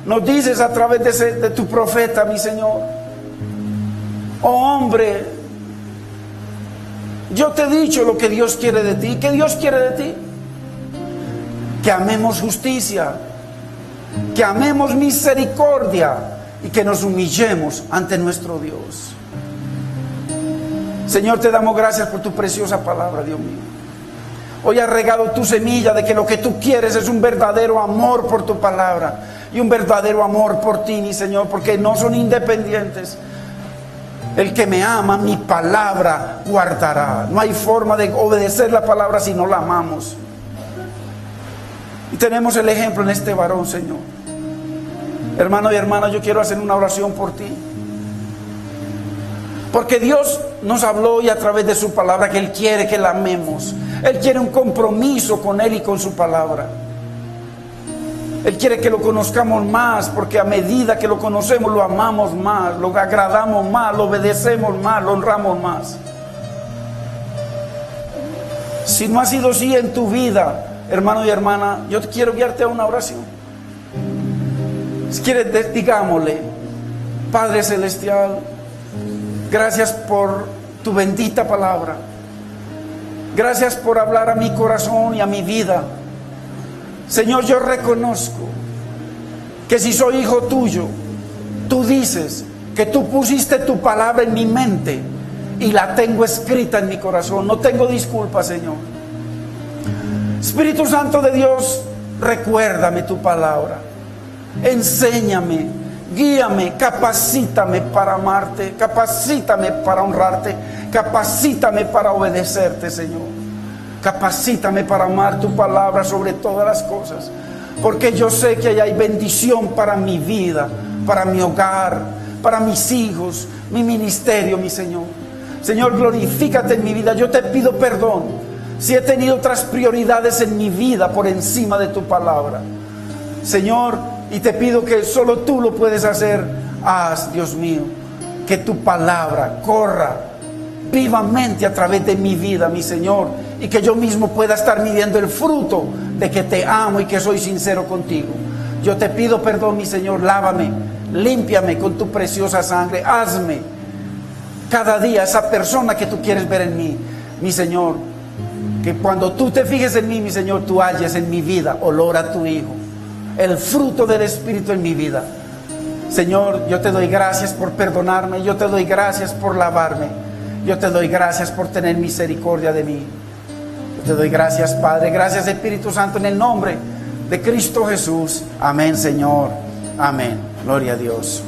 [SPEAKER 1] nos dices a través de tu profeta, mi Señor: oh hombre, yo te he dicho lo que Dios quiere de ti. ¿Qué Dios quiere de ti? Que amemos justicia, que amemos misericordia y que nos humillemos ante nuestro Dios. Señor, te damos gracias por tu preciosa palabra, Dios mío. Hoy has regado tu semilla de que lo que tú quieres es un verdadero amor por tu palabra y un verdadero amor por ti, mi Señor, porque no son independientes. El que me ama, mi palabra guardará. No hay forma de obedecer la palabra si no la amamos. Y tenemos el ejemplo en este varón, Señor. Hermano y hermana, yo quiero hacer una oración por ti. Porque Dios nos habló y a través de su palabra que Él quiere que la amemos. Él quiere un compromiso con Él y con su palabra. Él quiere que lo conozcamos más, porque a medida que lo conocemos lo amamos más, lo agradamos más, lo obedecemos más, lo honramos más. Si no ha sido así en tu vida, hermano y hermana, yo quiero guiarte a una oración. Si quieres, digámosle: Padre Celestial, gracias por tu bendita palabra. Gracias por hablar a mi corazón y a mi vida. Señor, yo reconozco que si soy hijo tuyo, tú dices que tú pusiste tu palabra en mi mente y la tengo escrita en mi corazón. No tengo disculpas, Señor. Espíritu Santo de Dios, recuérdame tu palabra. Enséñame, guíame, capacítame para amarte, capacítame para honrarte, capacítame para obedecerte, Señor. Capacítame para amar tu palabra sobre todas las cosas, porque yo sé que ahí hay bendición para mi vida, para mi hogar, para mis hijos, mi ministerio, mi Señor. Señor, glorifícate en mi vida. Yo te pido perdón si he tenido otras prioridades en mi vida por encima de tu palabra, Señor, y te pido que solo tú lo puedes hacer. Haz, Dios mío, que tu palabra corra vivamente a través de mi vida, mi Señor, y que yo mismo pueda estar midiendo el fruto de que te amo y que soy sincero contigo. Yo te pido perdón, mi Señor. Lávame, límpiame con tu preciosa sangre. Hazme cada día esa persona que tú quieres ver en mí, mi Señor. Que cuando tú te fijes en mí, mi Señor, tú halles en mi vida olor a tu Hijo, el fruto del Espíritu en mi vida. Señor, yo te doy gracias por perdonarme. Yo te doy gracias por lavarme. Yo te doy gracias por tener misericordia de mí. Yo te doy gracias, Padre. Gracias, Espíritu Santo, en el nombre de Cristo Jesús. Amén, Señor. Amén. Gloria a Dios.